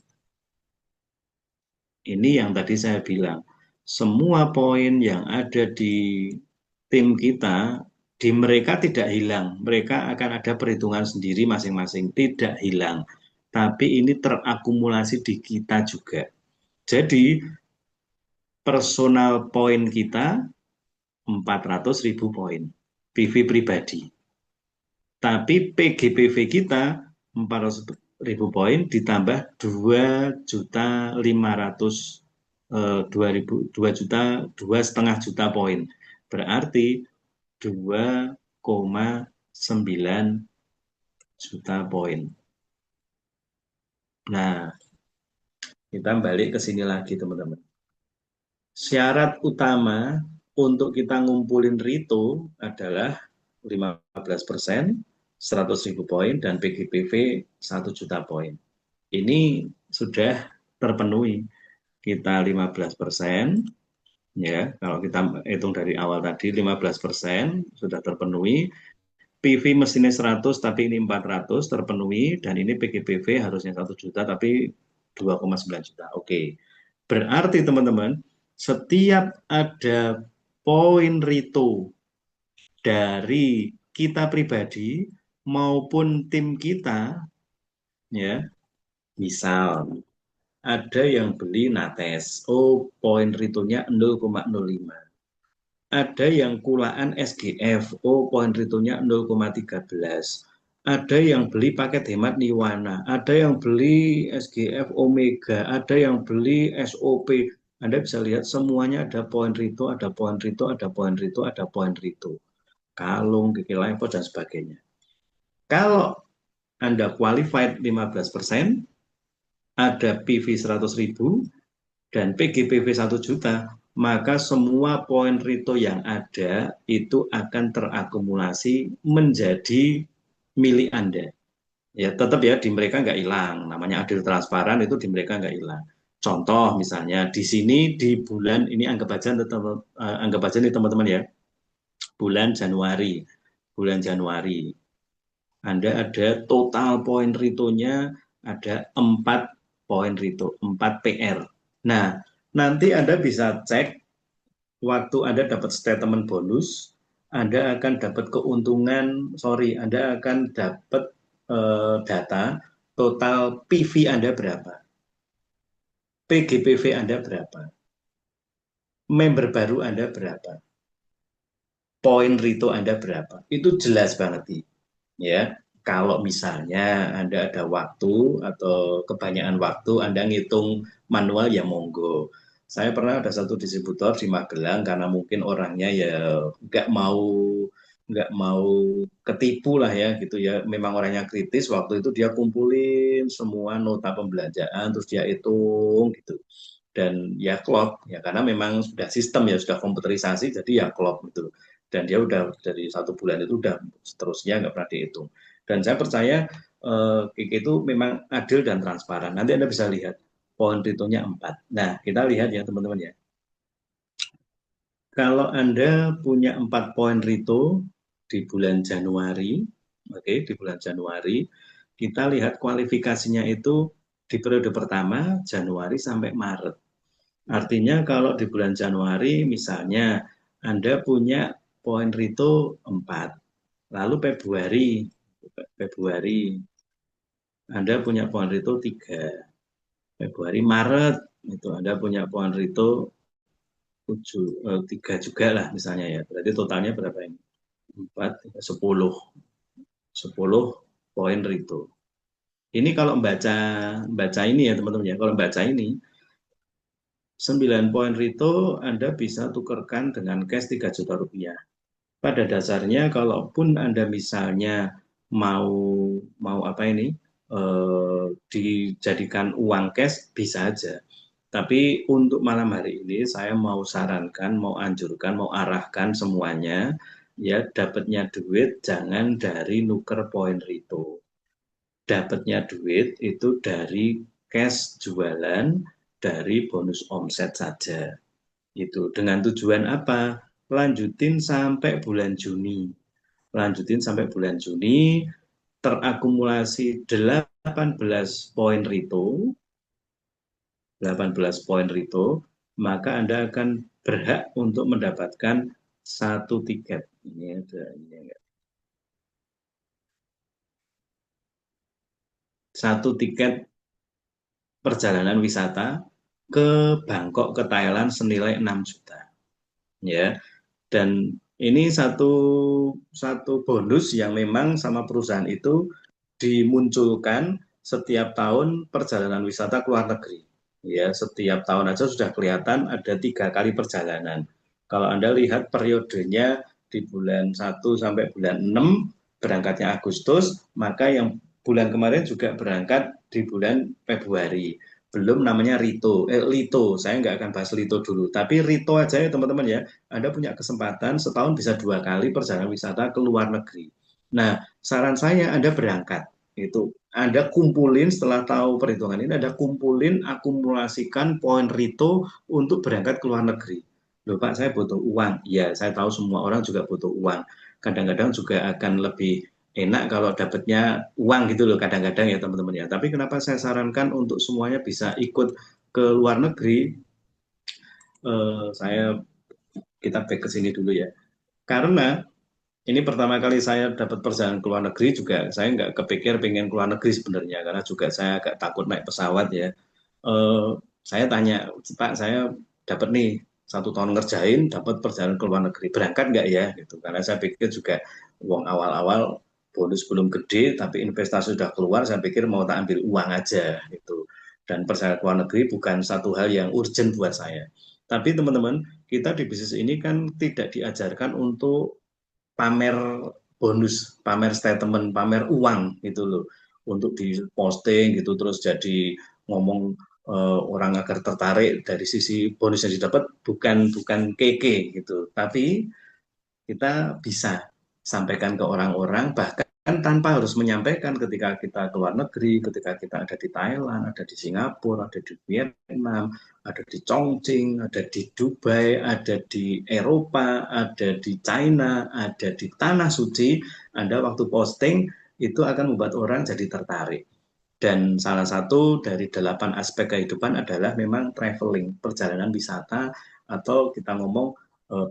Ini yang tadi saya bilang, semua poin yang ada di tim kita, di mereka tidak hilang. Mereka akan ada perhitungan sendiri masing-masing, tidak hilang. Tapi ini terakumulasi di kita juga. Jadi personal poin kita 400.000 poin, PV pribadi. Tapi PGPV kita 400.000 poin ditambah 2.500 2,5 juta poin. Berarti 2,9 juta poin. Nah, kita balik ke sini lagi teman-teman. Syarat utama untuk kita ngumpulin Rito adalah 15%, 100.000 poin, dan PGPV 1 juta poin. Ini sudah terpenuhi. Kita 15%, ya, kalau kita hitung dari awal tadi 15% sudah terpenuhi. PV mesinnya 100 tapi ini 400 terpenuhi, dan ini PGPV harusnya 1 juta tapi 2,9 juta. Oke. Berarti teman-teman, setiap ada poin Rito dari kita pribadi maupun tim kita, ya, misal ada yang beli Nates, oh poin Ritonya 0,05. Ada yang kulaan SGF, oh poin Ritonya 0,13. Ada yang beli paket hemat Niwana, ada yang beli SGF Omega, ada yang beli SOP. Anda bisa lihat semuanya ada poin Rito, ada poin Rito, ada poin Rito, ada poin Rito. Kalung, Kiki Level, dan sebagainya. Kalau Anda qualified 15%, ada PV 100.000, dan PGPV 1 juta, maka semua poin Rito yang ada itu akan terakumulasi menjadi milik Anda. Ya, tetap ya di mereka nggak hilang. Namanya adil transparan itu di mereka nggak hilang. Contoh misalnya di sini di bulan ini anggap aja nih teman-teman ya, bulan Januari. Bulan Januari. Anda ada total poin Ritonya ada 4 poin Rito, 4 PR. Nah, nanti Anda bisa cek waktu Anda dapat statement bonus, Anda akan dapat keuntungan, Anda akan dapat data total PV Anda berapa, PGPV Anda berapa, member baru Anda berapa, poin Rito Anda berapa. Itu jelas banget, ya. Kalau misalnya Anda ada waktu atau kebanyakan waktu Anda ngitung manual, ya monggo. Saya pernah ada satu distributor di Magelang karena mungkin orangnya ya nggak mau ketipu lah ya gitu ya. Memang orangnya kritis, waktu itu dia kumpulin semua nota pembelanjaan terus dia hitung gitu. Dan ya klop ya karena memang sudah sistem ya sudah komputerisasi jadi ya klop gitu. Dan dia udah dari 1 bulan itu udah seterusnya nggak pernah dihitung. Dan saya percaya Kiki itu memang adil dan transparan. Nanti Anda bisa lihat pohon Ritonya 4. Nah, kita lihat ya teman-teman ya. Kalau Anda punya 4 poin Rito di bulan Januari, oke, di bulan Januari, kita lihat kualifikasinya itu di periode pertama Januari sampai Maret. Artinya kalau di bulan Januari misalnya Anda punya poin Rito 4, lalu Februari Anda punya poin Rito 3, Februari Maret itu Anda punya poin Rito 3 juga lah misalnya ya. Berarti totalnya berapa ini? 4, 10. 10 poin Rito. Ini kalau baca ini ya teman-teman ya. Kalau baca ini 9 poin Rito Anda bisa tukarkan dengan cash 3 juta rupiah. Pada dasarnya kalaupun Anda misalnya mau mau apa ini dijadikan uang cash bisa aja. Tapi untuk malam hari ini saya mau sarankan, mau anjurkan, mau arahkan semuanya ya dapatnya duit jangan dari nuker poin Rito. Dapatnya duit itu dari cash jualan dari bonus omset saja. Itu dengan tujuan apa? Lanjutin sampai bulan Juni. Lanjutin sampai bulan Juni, terakumulasi 18 poin Rito, 18 poin Rito, maka Anda akan berhak untuk mendapatkan satu tiket. Ini ada ini enggak? Satu tiket perjalanan wisata ke Bangkok ke Thailand senilai 6 juta. Ya, dan ini satu satu bonus yang memang sama perusahaan itu dimunculkan setiap tahun perjalanan wisata ke luar negeri. Ya, setiap tahun aja sudah kelihatan ada 3 kali perjalanan. Kalau Anda lihat periodenya di bulan 1 sampai bulan 6 berangkatnya Agustus, maka yang bulan kemarin juga berangkat di bulan Februari. Belum namanya Lito. Saya nggak akan bahas Lito dulu. Tapi Rito aja ya teman-teman ya. Anda punya kesempatan setahun bisa 2 kali perjalanan wisata ke luar negeri. Nah, saran saya Anda berangkat. Itu Anda kumpulin setelah tahu perhitungan ini, Anda kumpulin, akumulasikan poin Rito untuk berangkat ke luar negeri. Loh Pak, saya butuh uang. Ya, saya tahu semua orang juga butuh uang. Kadang-kadang juga akan lebih enak kalau dapatnya uang gitu loh kadang-kadang ya teman-teman ya. Tapi kenapa saya sarankan untuk semuanya bisa ikut ke luar negeri? Saya kita back ke sini dulu ya. Karena ini pertama kali saya dapat perjalanan ke luar negeri juga saya nggak kepikir pengen ke luar negeri sebenarnya karena juga saya agak takut naik pesawat ya. Eh, saya tanya Pak, saya dapat nih 1 tahun ngerjain dapat perjalanan ke luar negeri berangkat nggak ya gitu karena saya pikir juga uang awal-awal bonus belum gede tapi investasi sudah keluar saya pikir mau tak ambil uang aja gitu dan perjalanan ke luar negeri bukan satu hal yang urgent buat saya tapi teman-teman kita di bisnis ini kan tidak diajarkan untuk pamer bonus, pamer statement, pamer uang gitu loh untuk diposting gitu terus jadi ngomong orang agar tertarik dari sisi bonus yang didapat bukan keke gitu tapi kita bisa sampaikan ke orang-orang bahkan tanpa harus menyampaikan ketika kita ke luar negeri, ketika kita ada di Thailand, ada di Singapura, ada di Vietnam, ada di Chongqing, ada di Dubai, ada di Eropa, ada di China, ada di Tanah Suci, Anda waktu posting itu akan membuat orang jadi tertarik. Dan salah satu dari 8 aspek kehidupan adalah memang traveling, perjalanan wisata, atau kita ngomong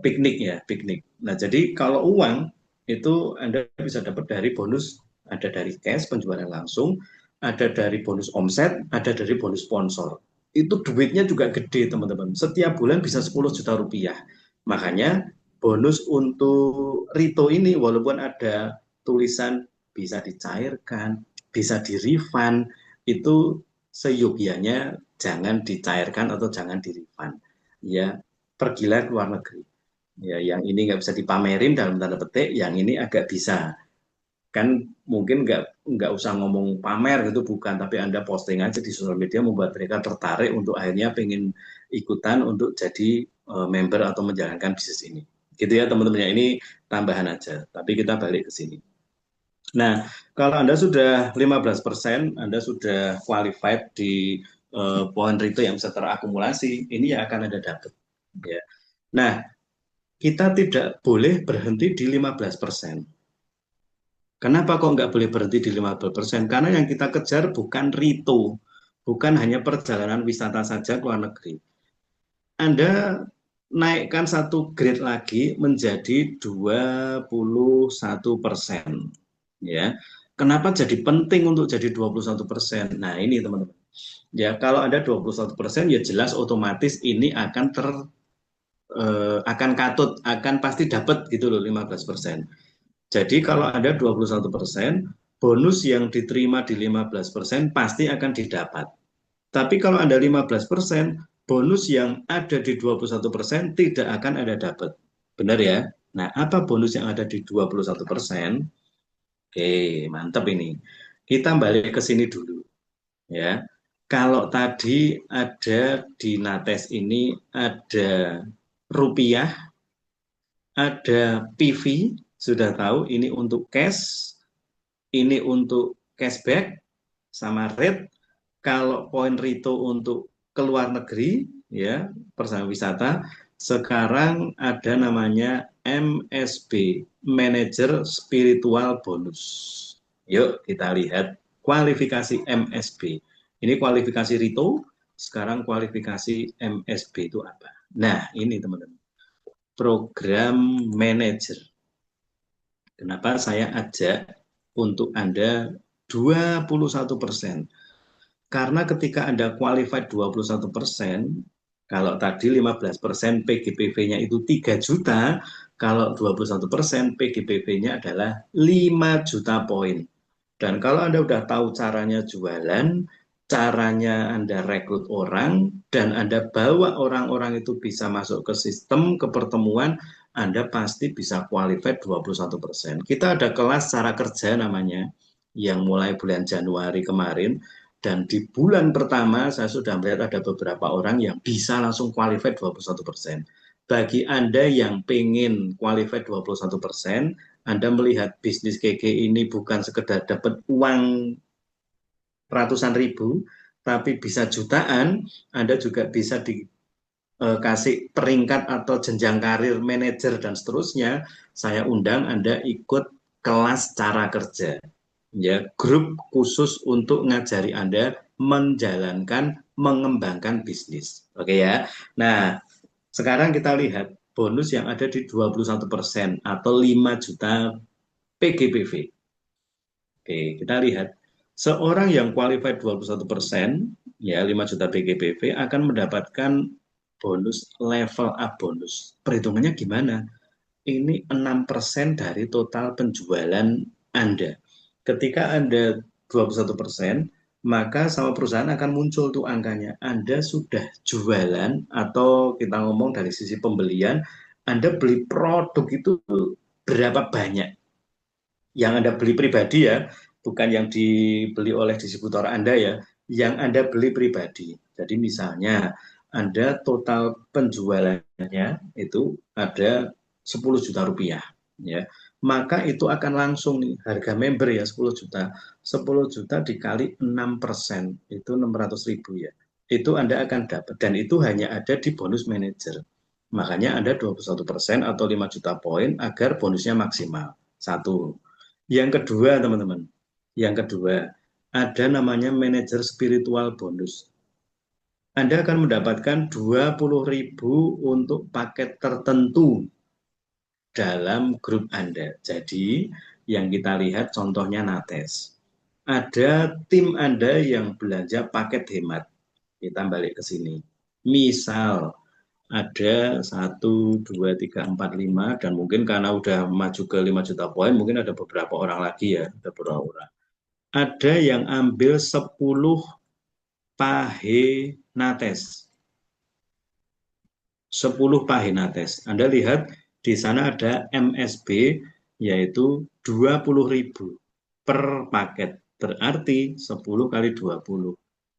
piknik ya, piknik. Nah, jadi kalau uang itu Anda bisa dapat dari bonus, ada dari cash, penjualan langsung, ada dari bonus omset, ada dari bonus sponsor. Itu duitnya juga gede, teman-teman. Setiap bulan bisa 10 juta rupiah. Makanya bonus untuk Rito ini, walaupun ada tulisan bisa dicairkan, bisa di-refund, itu seyogianya jangan dicairkan atau jangan di-refund. Ya, pergilah ke luar negeri. Ya, yang ini nggak bisa dipamerin dalam tanda petik, yang ini agak bisa. Kan mungkin nggak usah ngomong pamer gitu, bukan, tapi Anda posting aja di sosial media membuat mereka tertarik untuk akhirnya pengen ikutan untuk jadi member atau menjalankan bisnis ini. Gitu ya teman-teman ya, ini tambahan aja. Tapi kita balik ke sini. Nah, kalau Anda sudah 15%, Anda sudah qualified di poin retail yang bisa terakumulasi, ini yang akan Anda dapat. Ya. Nah, kita tidak boleh berhenti di 15%. Kenapa kok nggak boleh berhenti di 15%? Karena yang kita kejar bukan rito, bukan hanya perjalanan wisata saja ke luar negeri. Anda naikkan satu grade lagi menjadi 21%. Ya. Kenapa jadi penting untuk jadi 21%? Nah, ini teman-teman. Ya, kalau ada 21%, ya jelas otomatis ini akan katut, akan pasti dapat gitu loh 15%. Jadi kalau ada 21%, bonus yang diterima di 15% pasti akan didapat. Tapi kalau Anda 15%, bonus yang ada di 21% tidak akan Anda dapat. Benar ya? Nah, apa bonus yang ada di 21%? Oke, mantap ini. Kita balik ke sini dulu. Ya. Kalau tadi ada di Nates ini ada rupiah, ada PV, sudah tahu ini untuk cash, ini untuk cashback sama rate. Kalau poin Rito untuk keluar negeri, ya persamaan wisata, sekarang ada namanya MSB, Manager Spiritual Bonus. Yuk kita lihat kualifikasi MSB. Ini kualifikasi Rito, sekarang kualifikasi MSB itu apa? Nah ini teman-teman, program manager. Kenapa saya ajak untuk Anda 21%? Karena ketika Anda qualified 21%, kalau tadi 15% PGPV-nya itu 3 juta, kalau 21% PGPV-nya adalah 5 juta poin. Dan kalau Anda udah tahu caranya jualan, caranya Anda rekrut orang, dan Anda bawa orang-orang itu bisa masuk ke sistem, ke pertemuan, Anda pasti bisa qualified 21%. Kita ada kelas cara kerja namanya, yang mulai bulan Januari kemarin, dan di bulan pertama saya sudah melihat ada beberapa orang yang bisa langsung qualified 21%. Bagi Anda yang pengen qualified 21%, Anda melihat bisnis KK ini bukan sekedar dapat uang ratusan ribu, tapi bisa jutaan, Anda juga bisa dikasih peringkat atau jenjang karir manajer dan seterusnya. Saya undang Anda ikut kelas cara kerja, ya grup khusus untuk ngajari Anda menjalankan, mengembangkan bisnis. Oke ya. Nah, sekarang kita lihat bonus yang ada di 21% atau 5 juta PGPV. Oke, kita lihat. Seorang yang qualified 21%, ya 5 juta PGPV akan mendapatkan bonus level up bonus. Perhitungannya gimana? Ini 6% dari total penjualan Anda. Ketika Anda 21%, maka sama perusahaan akan muncul tuh angkanya. Anda sudah jualan atau kita ngomong dari sisi pembelian, Anda beli produk itu berapa banyak. Yang Anda beli pribadi ya, bukan yang dibeli oleh distributor Anda ya, yang Anda beli pribadi. Jadi misalnya Anda total penjualannya itu ada 10 juta rupiah, ya, maka itu akan langsung nih harga member ya 10 juta, 10 juta dikali 6%, itu 600.000 ya, itu Anda akan dapat, dan itu hanya ada di bonus manager. Makanya Anda 21% atau 5 juta poin agar bonusnya maksimal. Satu. Yang kedua, teman-teman, yang kedua, ada namanya manajer spiritual bonus. Anda akan mendapatkan 20.000 untuk paket tertentu dalam grup Anda. Jadi, yang kita lihat contohnya Nates. Ada tim Anda yang belanja paket hemat. Kita balik ke sini. Misal, ada 1, 2, 3, 4, 5, dan mungkin karena udah maju ke 5 juta poin, mungkin ada beberapa orang lagi ya, ada beberapa orang. Ada yang ambil 10 pahe nates. 10 pahe nates. Anda lihat di sana ada MSB yaitu 20.000 per paket. Berarti 10 kali 20,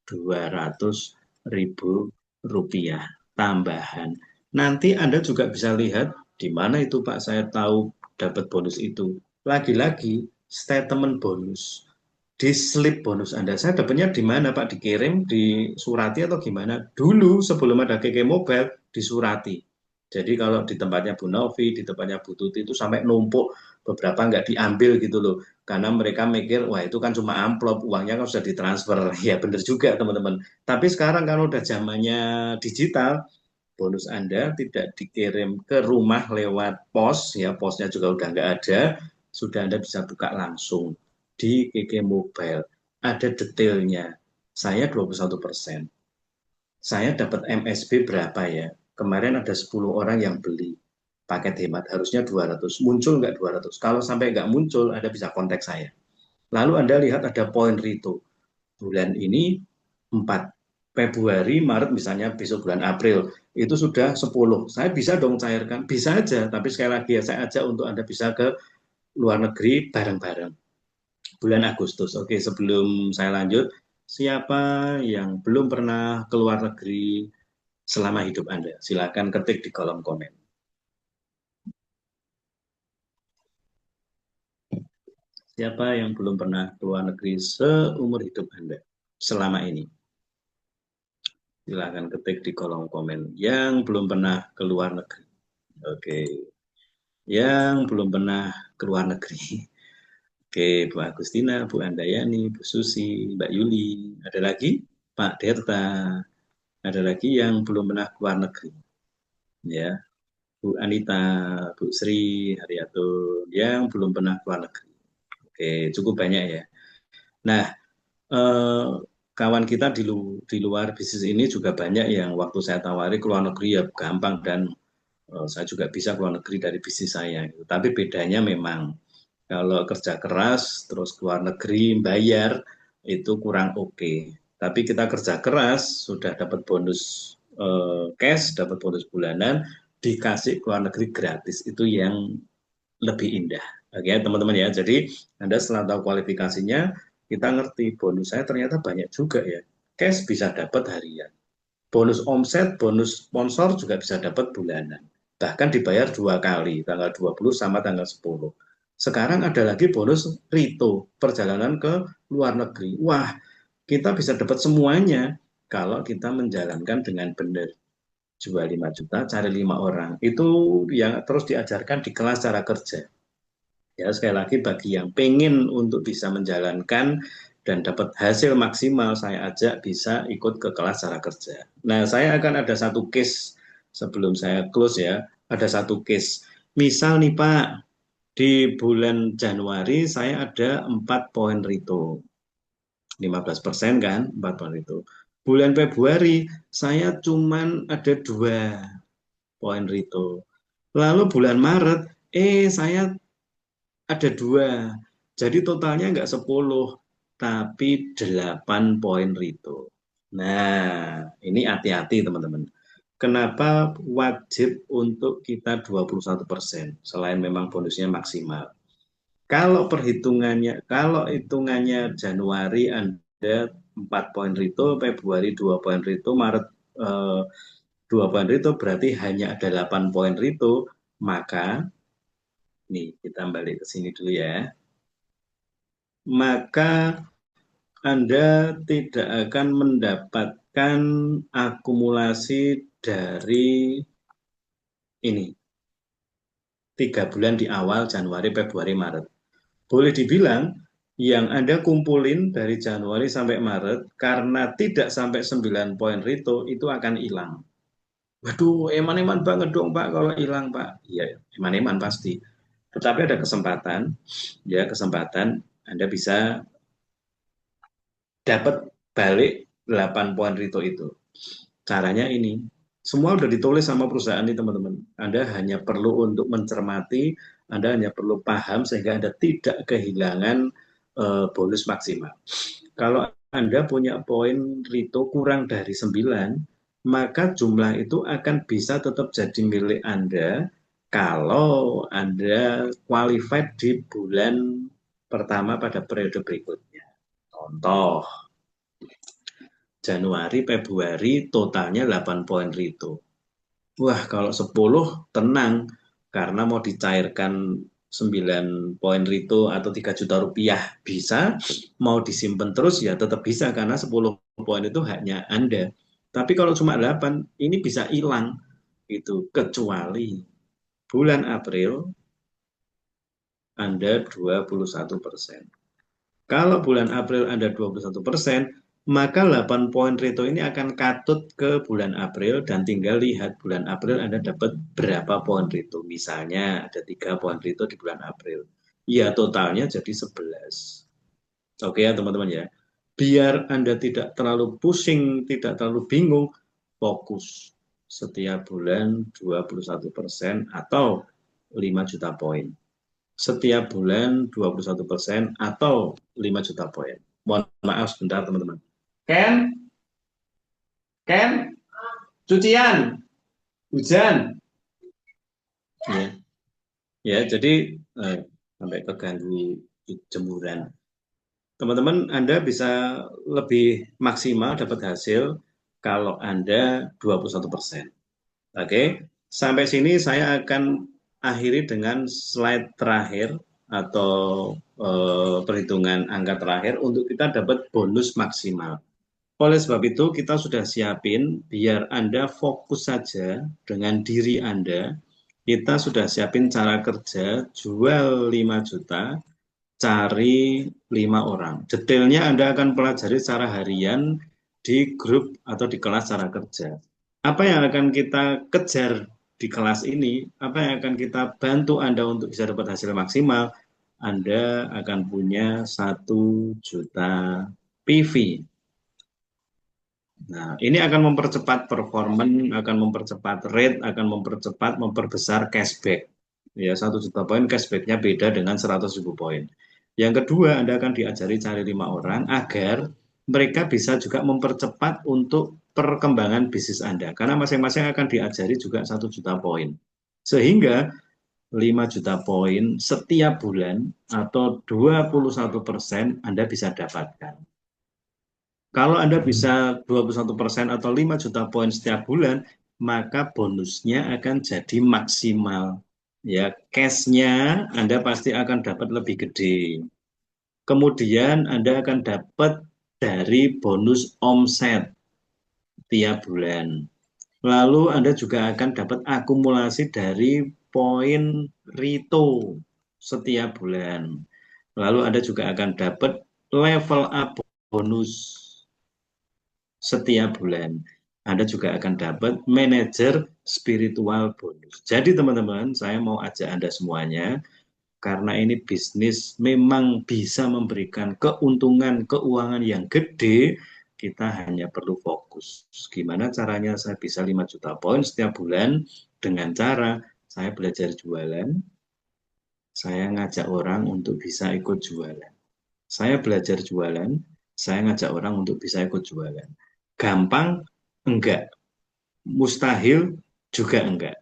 200.000 rupiah tambahan. Nanti Anda juga bisa lihat di mana itu Pak saya tahu dapat bonus itu. Lagi-lagi statement bonus. Di slip bonus Anda. Saya dapatnya di mana Pak? Dikirim, disurati atau gimana? Dulu sebelum ada KK Mobile, disurati. Jadi kalau di tempatnya Bu Novi, di tempatnya Bu Tuti itu sampai numpuk, beberapa nggak diambil gitu loh. Karena mereka mikir, wah itu kan cuma amplop, uangnya kan sudah ditransfer. Ya benar juga teman-teman. Tapi sekarang kalau udah zamannya digital, bonus Anda tidak dikirim ke rumah lewat pos, ya posnya juga udah nggak ada, sudah Anda bisa buka langsung di KK Mobile. Ada detailnya. Saya 21%. Saya dapat MSB berapa ya? Kemarin ada 10 orang yang beli paket hemat, harusnya 200. Muncul nggak 200? Kalau sampai nggak muncul, Anda bisa kontak saya. Lalu Anda lihat ada poin Rito. Bulan ini 4. Februari, Maret misalnya besok bulan April, itu sudah 10. Saya bisa dong cairkan? Bisa aja, tapi sekali lagi ya saya ajak untuk Anda bisa ke luar negeri bareng-bareng bulan Agustus. Oke, sebelum saya lanjut, Siapa yang belum pernah keluar negeri selama hidup Anda? Silakan ketik di kolom komen. Siapa yang belum pernah keluar negeri seumur hidup Anda selama ini? Silakan ketik di kolom komen. Yang belum pernah keluar negeri. Oke. Yang belum pernah keluar negeri. Oke, Bu Agustina, Bu Andayani, Bu Susi, Mbak Yuli. Ada lagi? Pak Derta. Ada lagi yang belum pernah keluar negeri. Ya, Bu Anita, Bu Sri, Haryato, yang belum pernah keluar negeri. Oke, cukup banyak ya. Nah, eh, kawan kita di luar bisnis ini juga banyak yang waktu saya tawari keluar negeri ya gampang dan saya juga bisa keluar negeri dari bisnis saya. Gitu. Tapi bedanya memang kalau kerja keras terus keluar negeri bayar itu kurang oke. Tapi kita kerja keras sudah dapat bonus cash, dapat bonus bulanan, dikasih keluar negeri gratis itu yang lebih indah. Oke, teman-teman ya. Jadi Anda setelah tahu kualifikasinya, kita ngerti bonus saya ternyata banyak juga ya. Cash bisa dapat harian. Bonus omset, bonus sponsor juga bisa dapat bulanan. Bahkan dibayar 2 kali, tanggal 20 sama tanggal 10. Sekarang ada lagi bonus Rito, perjalanan ke luar negeri. Wah, kita bisa dapat semuanya kalau kita menjalankan dengan benar. Jual 5 juta, cari 5 orang. Itu yang terus diajarkan di kelas cara kerja. Ya, sekali lagi bagi yang pengen untuk bisa menjalankan dan dapat hasil maksimal, saya ajak bisa ikut ke kelas cara kerja. Nah, saya akan ada satu case sebelum saya close ya. Ada satu case. Misal nih Pak, di bulan Januari saya ada 4 poin Rito. 15% kan, 4 poin Rito. Bulan Februari saya cuman ada 2 poin Rito. Lalu bulan Maret, saya ada 2. Jadi totalnya nggak 10, tapi 8 poin Rito. Nah, ini hati-hati teman-teman. Kenapa wajib untuk kita 21%? Selain memang bonusnya maksimal. Kalau hitungannya Januari Anda 4 poin Rito, Februari 2 poin Rito, Maret 2 poin Rito, berarti hanya ada 8 poin Rito, maka nih kita balik ke sini dulu ya. Maka Anda tidak akan mendapatkan akumulasi dari ini 3 bulan di awal Januari, Februari, Maret. Boleh dibilang yang Anda kumpulin dari Januari sampai Maret karena tidak sampai 9 poin Rito itu akan hilang. Waduh, eman-eman banget dong Pak kalau hilang Pak. Iya, eman-eman pasti. Tetapi ada kesempatan, ya kesempatan Anda bisa dapat balik 8 poin Rito itu. Caranya ini, semua sudah ditulis sama perusahaan ini teman-teman. Anda hanya perlu untuk mencermati, Anda hanya perlu paham sehingga Anda tidak kehilangan bonus maksimal. Kalau Anda punya poin Rito kurang dari 9, maka jumlah itu akan bisa tetap jadi milik Anda kalau Anda qualified di bulan pertama pada periode berikutnya. Contoh, Januari, Februari totalnya 8 poin Rito. Wah, kalau 10 tenang karena mau dicairkan 9 poin Rito atau 3 juta rupiah bisa, mau disimpan terus ya tetap bisa karena 10 poin itu haknya Anda. Tapi kalau cuma 8, ini bisa hilang itu kecuali bulan April Anda 21%. Kalau bulan April Anda 21%, maka 8 poin Rito ini akan katut ke bulan April dan tinggal lihat bulan April Anda dapat berapa poin Rito. Misalnya ada 3 poin Rito di bulan April. Ya totalnya jadi 11. Oke ya teman-teman ya. Biar Anda tidak terlalu pusing, tidak terlalu bingung, fokus setiap bulan 21% atau 5 juta poin setiap bulan 21% atau 5 juta poin. Mohon maaf sebentar teman-teman. Ken, Ken, cucian, hujan. Ya, ya jadi sampai keganggu jemuran. Teman-teman, Anda bisa lebih maksimal dapat hasil kalau Anda 21%. Oke, sampai sini saya akan akhiri dengan slide terakhir atau perhitungan angka terakhir untuk kita dapat bonus maksimal. Oleh sebab itu, kita sudah siapin biar Anda fokus saja dengan diri Anda. Kita sudah siapin cara kerja, jual 5 juta, cari 5 orang. Detailnya Anda akan pelajari secara harian di grup atau di kelas cara kerja. Apa yang akan kita kejar di kelas ini, apa yang akan kita bantu Anda untuk bisa dapat hasil maksimal, Anda akan punya 1 juta PV. Nah, ini akan mempercepat performan, akan mempercepat rate, akan memperbesar cashback. Ya, 1 juta poin cashbacknya beda dengan 100.000 poin. Yang kedua, Anda akan diajari cari 5 orang agar mereka bisa juga mempercepat untuk perkembangan bisnis Anda. Karena masing-masing akan diajari juga 1 juta poin. Sehingga 5 juta poin setiap bulan atau 21% Anda bisa dapatkan. Kalau Anda bisa 21% atau 5 juta poin setiap bulan, maka bonusnya akan jadi maksimal. Ya, cash-nya Anda pasti akan dapat lebih gede. Kemudian Anda akan dapat dari bonus omset tiap bulan. Lalu Anda juga akan dapat akumulasi dari poin Rito setiap bulan. Lalu Anda juga akan dapat level up bonus setiap bulan. Anda juga akan dapat manajer spiritual bonus. Jadi teman-teman, saya mau ajak Anda semuanya, karena ini bisnis memang bisa memberikan keuntungan keuangan yang gede, kita hanya perlu fokus. Gimana caranya saya bisa 5 juta poin setiap bulan? Dengan cara saya belajar jualan, saya ngajak orang untuk bisa ikut jualan. Saya belajar jualan, saya ngajak orang untuk bisa ikut jualan. Gampang? Enggak. Mustahil? Juga enggak.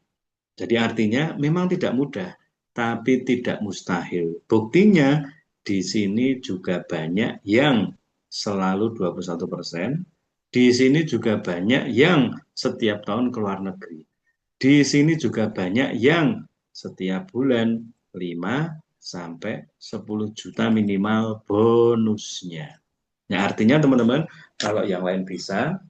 Jadi artinya memang tidak mudah, tapi tidak mustahil. Buktinya di sini juga banyak yang selalu 21%, di sini juga banyak yang setiap tahun ke luar negeri. Di sini juga banyak yang setiap bulan 5 sampai 10 juta minimal bonusnya. Nah, artinya teman-teman, kalau yang lain bisa,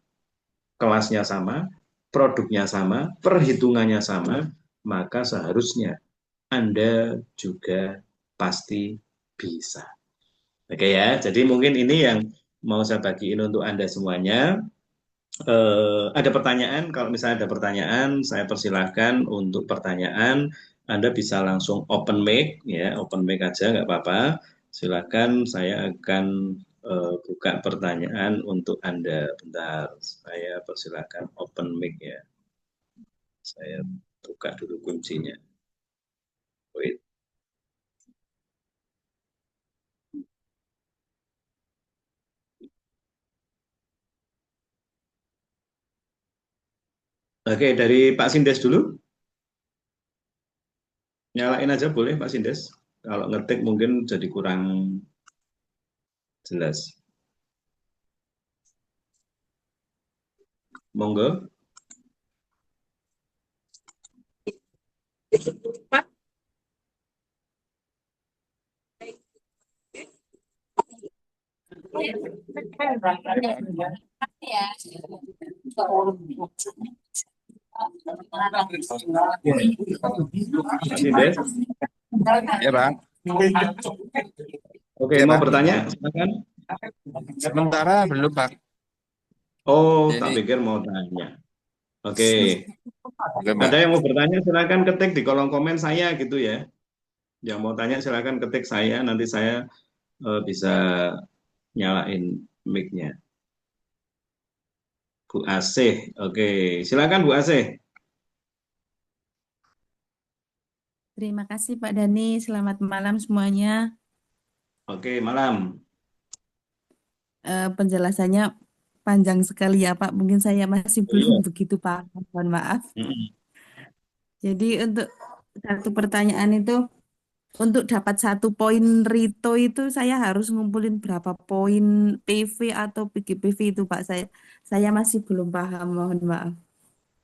kelasnya sama, produknya sama, perhitungannya sama, maka seharusnya Anda juga pasti bisa. Oke ya, jadi mungkin ini yang mau saya bagiin untuk Anda semuanya. Ada pertanyaan? Kalau misalnya ada pertanyaan, saya persilahkan untuk pertanyaan. Anda bisa langsung open mic, ya, open mic aja, nggak apa-apa. Silakan, saya akan buka pertanyaan untuk Anda. Bentar, saya persilahkan open mic ya. Saya buka dulu kuncinya. Wait. Oke, dari Pak Sindes dulu. Nyalain aja boleh Pak Sindes. Kalau ngetik mungkin jadi kurang jelas. Monggo. Pak Sindes. Ya, Bang. Oke, Ya, mau Bang. bertanya? Silakan. Sementara belum, Bang. Oh, tak Jadi, pikir mau tanya. Oke, oke, ada Bang. yang mau bertanya silakan ketik di kolom komen saya gitu ya. Yang mau tanya silakan ketik saya, nanti saya bisa nyalain mic-nya. Bu Asih, oke, silakan Bu Asih. Terima kasih Pak Dani, selamat malam semuanya. Oke, malam. Penjelasannya panjang sekali ya Pak, mungkin saya masih Oh, belum iya. begitu paham, mohon maaf. Mm-mm. Jadi untuk satu pertanyaan itu, untuk dapat 1 poin Rito itu saya harus ngumpulin berapa poin PV atau PGPV itu Pak. Saya masih belum paham, mohon maaf.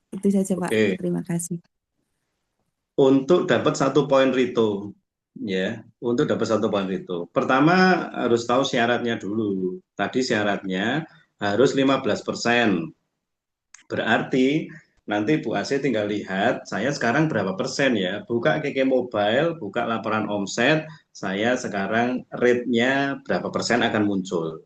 Itu saja Pak. Oke, Terima kasih. untuk dapat 1 poin Rito, ya, untuk dapat 1 poin Rito. Pertama harus tahu syaratnya dulu. Tadi syaratnya harus 15%. Berarti nanti Bu Ase tinggal lihat saya sekarang berapa persen ya. Buka KK Mobile, buka laporan omset, saya sekarang rate-nya berapa persen akan muncul.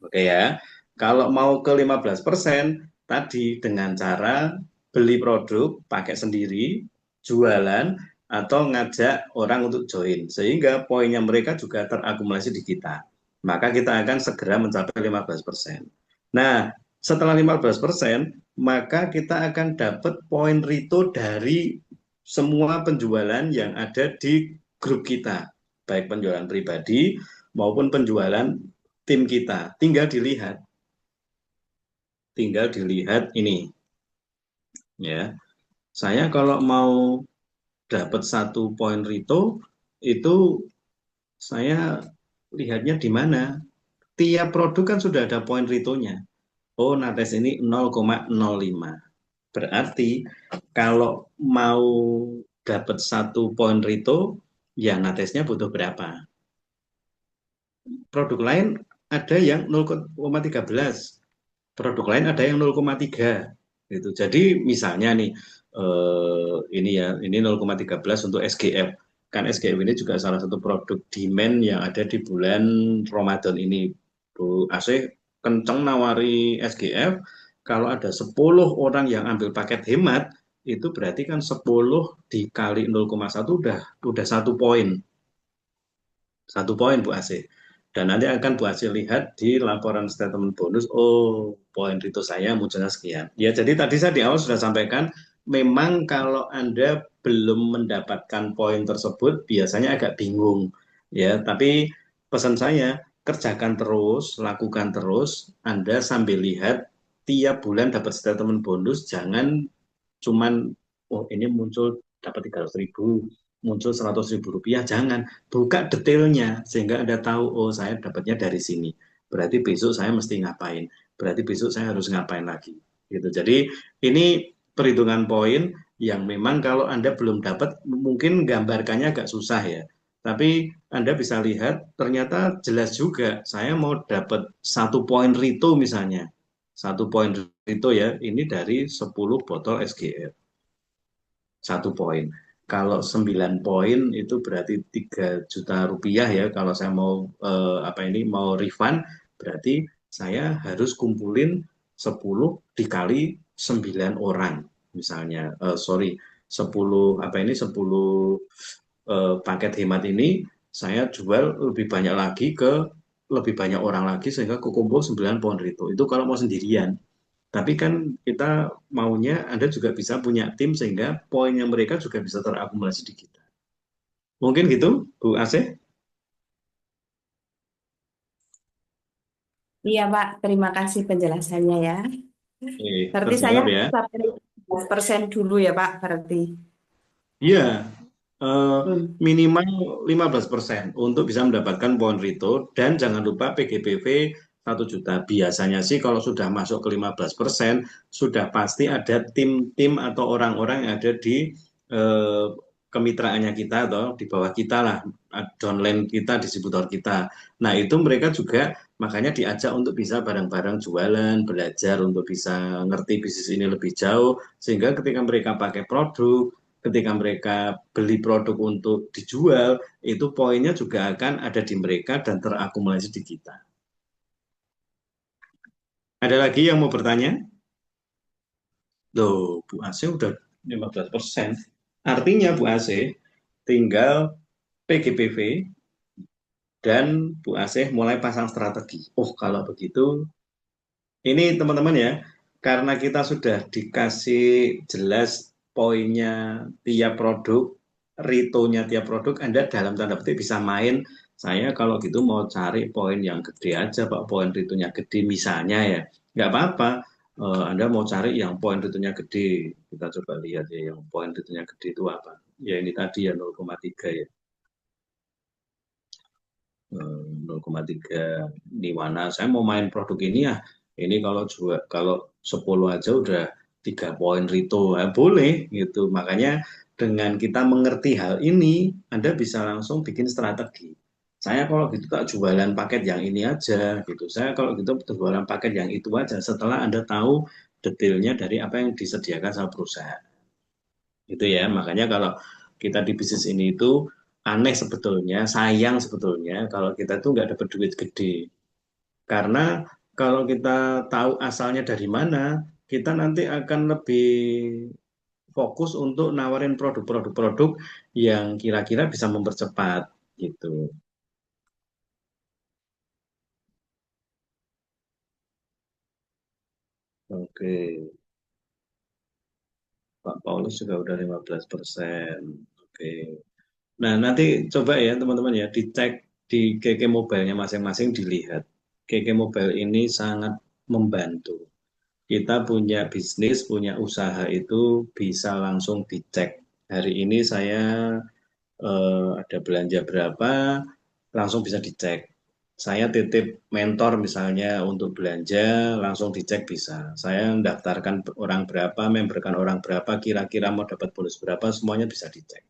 Oke ya. Kalau mau ke 15% tadi dengan cara beli produk, pakai sendiri, jualan, atau ngajak orang untuk join. Sehingga poinnya mereka juga terakumulasi di kita. Maka kita akan segera mencapai 15%. Nah, setelah 15%, maka kita akan dapat poin Rito dari semua penjualan yang ada di grup kita. Baik penjualan pribadi maupun penjualan tim kita. Tinggal dilihat ini ya. Saya kalau mau dapat 1 poin Rito itu saya lihatnya di mana. Tiap produk kan sudah ada poin Ritonya. Oh, Nates ini 0,05. Berarti kalau mau dapat 1 poin Rito, ya Natesnya butuh berapa? Produk lain ada yang 0,13. Produk lain ada yang 0,3 gitu. Jadi misalnya nih ini ya, ini 0,13 untuk SGF. Kan SGF ini juga salah satu produk demand yang ada di bulan Ramadan ini. Bu Asih kenceng nawari SGF, kalau ada 10 orang yang ambil paket hemat, itu berarti kan 10 dikali 0,1 udah 1 poin. 1 poin Bu Asih. Dan nanti akan Bu Acil lihat di laporan statement bonus, oh poin Rito saya munculnya sekian. Ya jadi tadi saya di awal sudah sampaikan, memang kalau Anda belum mendapatkan poin tersebut, biasanya agak bingung. Ya, tapi pesan saya, kerjakan terus, lakukan terus, Anda sambil lihat tiap bulan dapat statement bonus, jangan cuman, oh ini muncul dapat 300.000, muncul 100.000 rupiah, jangan. Buka detailnya sehingga Anda tahu, oh saya dapatnya dari sini. Berarti besok saya mesti ngapain. Berarti besok saya harus ngapain lagi. Gitu. Jadi ini perhitungan poin yang memang kalau Anda belum dapat, mungkin gambarkannya agak susah ya. Tapi Anda bisa lihat ternyata jelas juga saya mau dapat 1 poin Rito misalnya. 1 poin Rito ya, ini dari 10 botol SGF. 1 poin. Kalau 9 poin itu berarti 3 juta rupiah ya. Kalau saya mau mau refund, berarti saya harus kumpulin 10 dikali 9 orang misalnya. Sorry, 10 10 paket hemat ini saya jual lebih banyak lagi ke lebih banyak orang lagi sehingga kumpul 9 poin Rito. Itu kalau mau sendirian. Tapi kan kita maunya Anda juga bisa punya tim sehingga poinnya mereka juga bisa terakumulasi di kita. Mungkin gitu, Bu Aceh? Iya Pak, terima kasih penjelasannya ya. Berarti saya Terjawab ya. sampai 15% dulu ya Pak, berarti. Iya, eh, Hmm. minimal 15% untuk bisa mendapatkan poin Rito dan jangan lupa PGBV 1 juta. Biasanya sih kalau sudah masuk ke 15% sudah pasti ada tim-tim atau orang-orang yang ada di eh, kemitraannya kita atau di bawah kita lah, downline kita, distributor kita. Nah itu mereka juga makanya diajak untuk bisa bareng-bareng jualan, belajar untuk bisa ngerti bisnis ini lebih jauh, sehingga ketika mereka pakai produk, ketika mereka beli produk untuk dijual, itu poinnya juga akan ada di mereka dan terakumulasi di kita. Ada lagi yang mau bertanya? Loh, Bu Ase udah 15%. Artinya Bu Ase tinggal PGPV dan Bu Ase mulai pasang strategi. Oh, kalau begitu, ini teman-teman ya, karena kita sudah dikasih jelas poinnya tiap produk, ritonya tiap produk, Anda dalam tanda petik bisa main. Saya kalau gitu mau cari poin yang gede aja, Pak, poin ritonya gede misalnya ya. Nggak apa-apa, Anda mau cari yang poin ritonya gede. Kita coba lihat ya, yang poin ritonya gede itu apa. Ya ini tadi ya 0,3 ya. 0,3 di mana saya mau main produk ini ya, ini kalau 10 aja udah 3 poin Rito, boleh gitu. Makanya dengan kita mengerti hal ini, Anda bisa langsung bikin strategi. Saya kalau gitu tak jualan paket yang ini aja gitu. Saya kalau gitu jualan paket yang itu aja setelah Anda tahu detailnya dari apa yang disediakan sama perusahaan. Gitu ya. Makanya kalau kita di bisnis ini itu aneh sebetulnya, sayang sebetulnya kalau kita tuh nggak dapat duit gede. Karena kalau kita tahu asalnya dari mana, kita nanti akan lebih fokus untuk nawarin produk-produk yang kira-kira bisa mempercepat gitu. Oke, Pak Paulus juga udah 15%. Oke. Nah, nanti coba ya teman-teman ya dicek di KK Mobile-nya masing-masing dilihat. KK Mobile ini sangat membantu. Kita punya bisnis, punya usaha itu bisa langsung dicek. Hari ini saya ada belanja berapa, langsung bisa dicek. Saya titip mentor misalnya untuk belanja, langsung dicek bisa. Saya mendaftarkan orang berapa, memberkan orang berapa, kira-kira mau dapat bonus berapa, semuanya bisa dicek.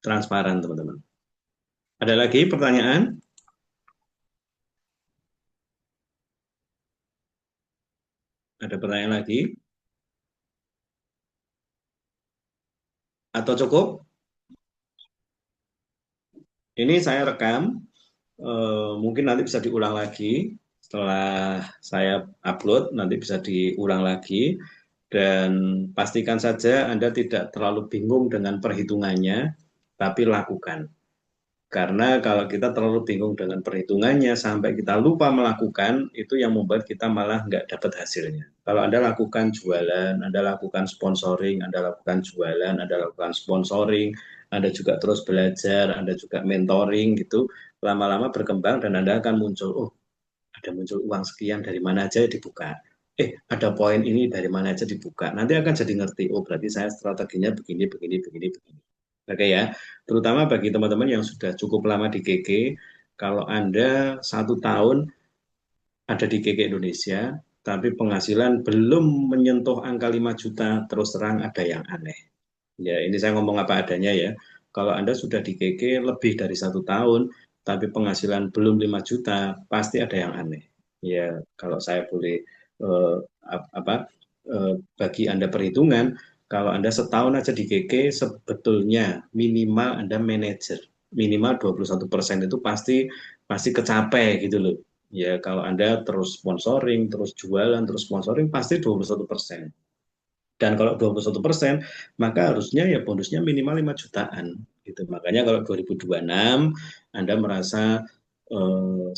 Transparan, teman-teman. Ada lagi pertanyaan? Ada pertanyaan lagi? Atau cukup? Ini saya rekam, mungkin nanti bisa diulang lagi. Setelah saya upload, nanti bisa diulang lagi. Dan pastikan saja Anda tidak terlalu bingung dengan perhitungannya, tapi lakukan. Karena kalau kita terlalu bingung dengan perhitungannya sampai kita lupa melakukan, itu yang membuat kita malah nggak dapat hasilnya. Kalau Anda lakukan jualan, Anda lakukan sponsoring, Anda lakukan jualan, Anda lakukan sponsoring, Anda juga terus belajar, Anda juga mentoring gitu, lama-lama berkembang dan Anda akan muncul, oh ada muncul uang sekian dari mana aja dibuka. Ada poin ini dari mana aja dibuka. Nanti akan jadi ngerti, oh berarti saya strateginya begini, begini, begini, begini. Oke ya, terutama bagi teman-teman yang sudah cukup lama di KK, kalau Anda 1 tahun ada di KK Indonesia, tapi penghasilan belum menyentuh angka 5 juta, terus terang ada yang aneh. Ya, ini saya ngomong apa adanya ya. Kalau Anda sudah di KK lebih dari 1 tahun, tapi penghasilan belum 5 juta, pasti ada yang aneh. Ya, kalau saya boleh eh, apa bagi Anda perhitungan, kalau Anda setahun aja di KK, sebetulnya minimal Anda manajer. Minimal 21% itu pasti kecapai gitu loh. Ya, kalau Anda terus sponsoring, terus jualan, terus sponsoring, pasti 21%. Dan kalau 21%, maka harusnya ya bonusnya minimal 5 jutaan. Gitu. Makanya kalau 2026 Anda merasa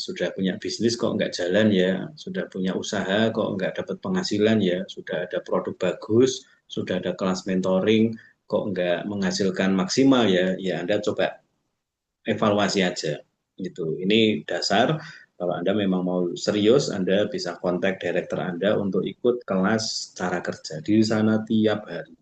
sudah punya bisnis kok nggak jalan ya, sudah punya usaha kok nggak dapat penghasilan ya, sudah ada produk bagus, sudah ada kelas mentoring, kok nggak menghasilkan maksimal ya, ya Anda coba evaluasi aja gitu. Ini dasar kalau Anda memang mau serius, Anda bisa kontak direktur Anda untuk ikut kelas cara kerja di sana tiap hari.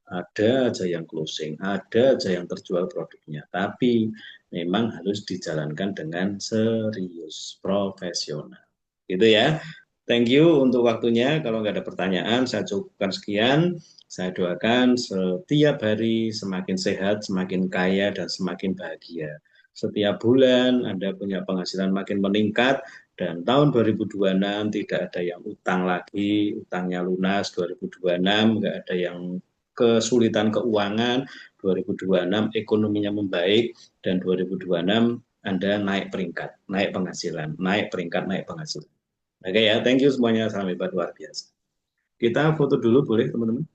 Ada aja yang closing, ada aja yang terjual produknya, tapi memang harus dijalankan dengan serius, profesional. Gitu ya. Thank you untuk waktunya. Kalau nggak ada pertanyaan, saya cukupkan sekian. Saya doakan setiap hari semakin sehat, semakin kaya, dan semakin bahagia. Setiap bulan Anda punya penghasilan makin meningkat, dan tahun 2026 tidak ada yang utang lagi, utangnya lunas 2026, nggak ada yang kesulitan keuangan, 2026 ekonominya membaik, dan 2026 Anda naik peringkat, naik penghasilan, naik peringkat, naik penghasilan. Oke ya, thank you semuanya. Salam hebat luar biasa. Kita foto dulu boleh teman-teman?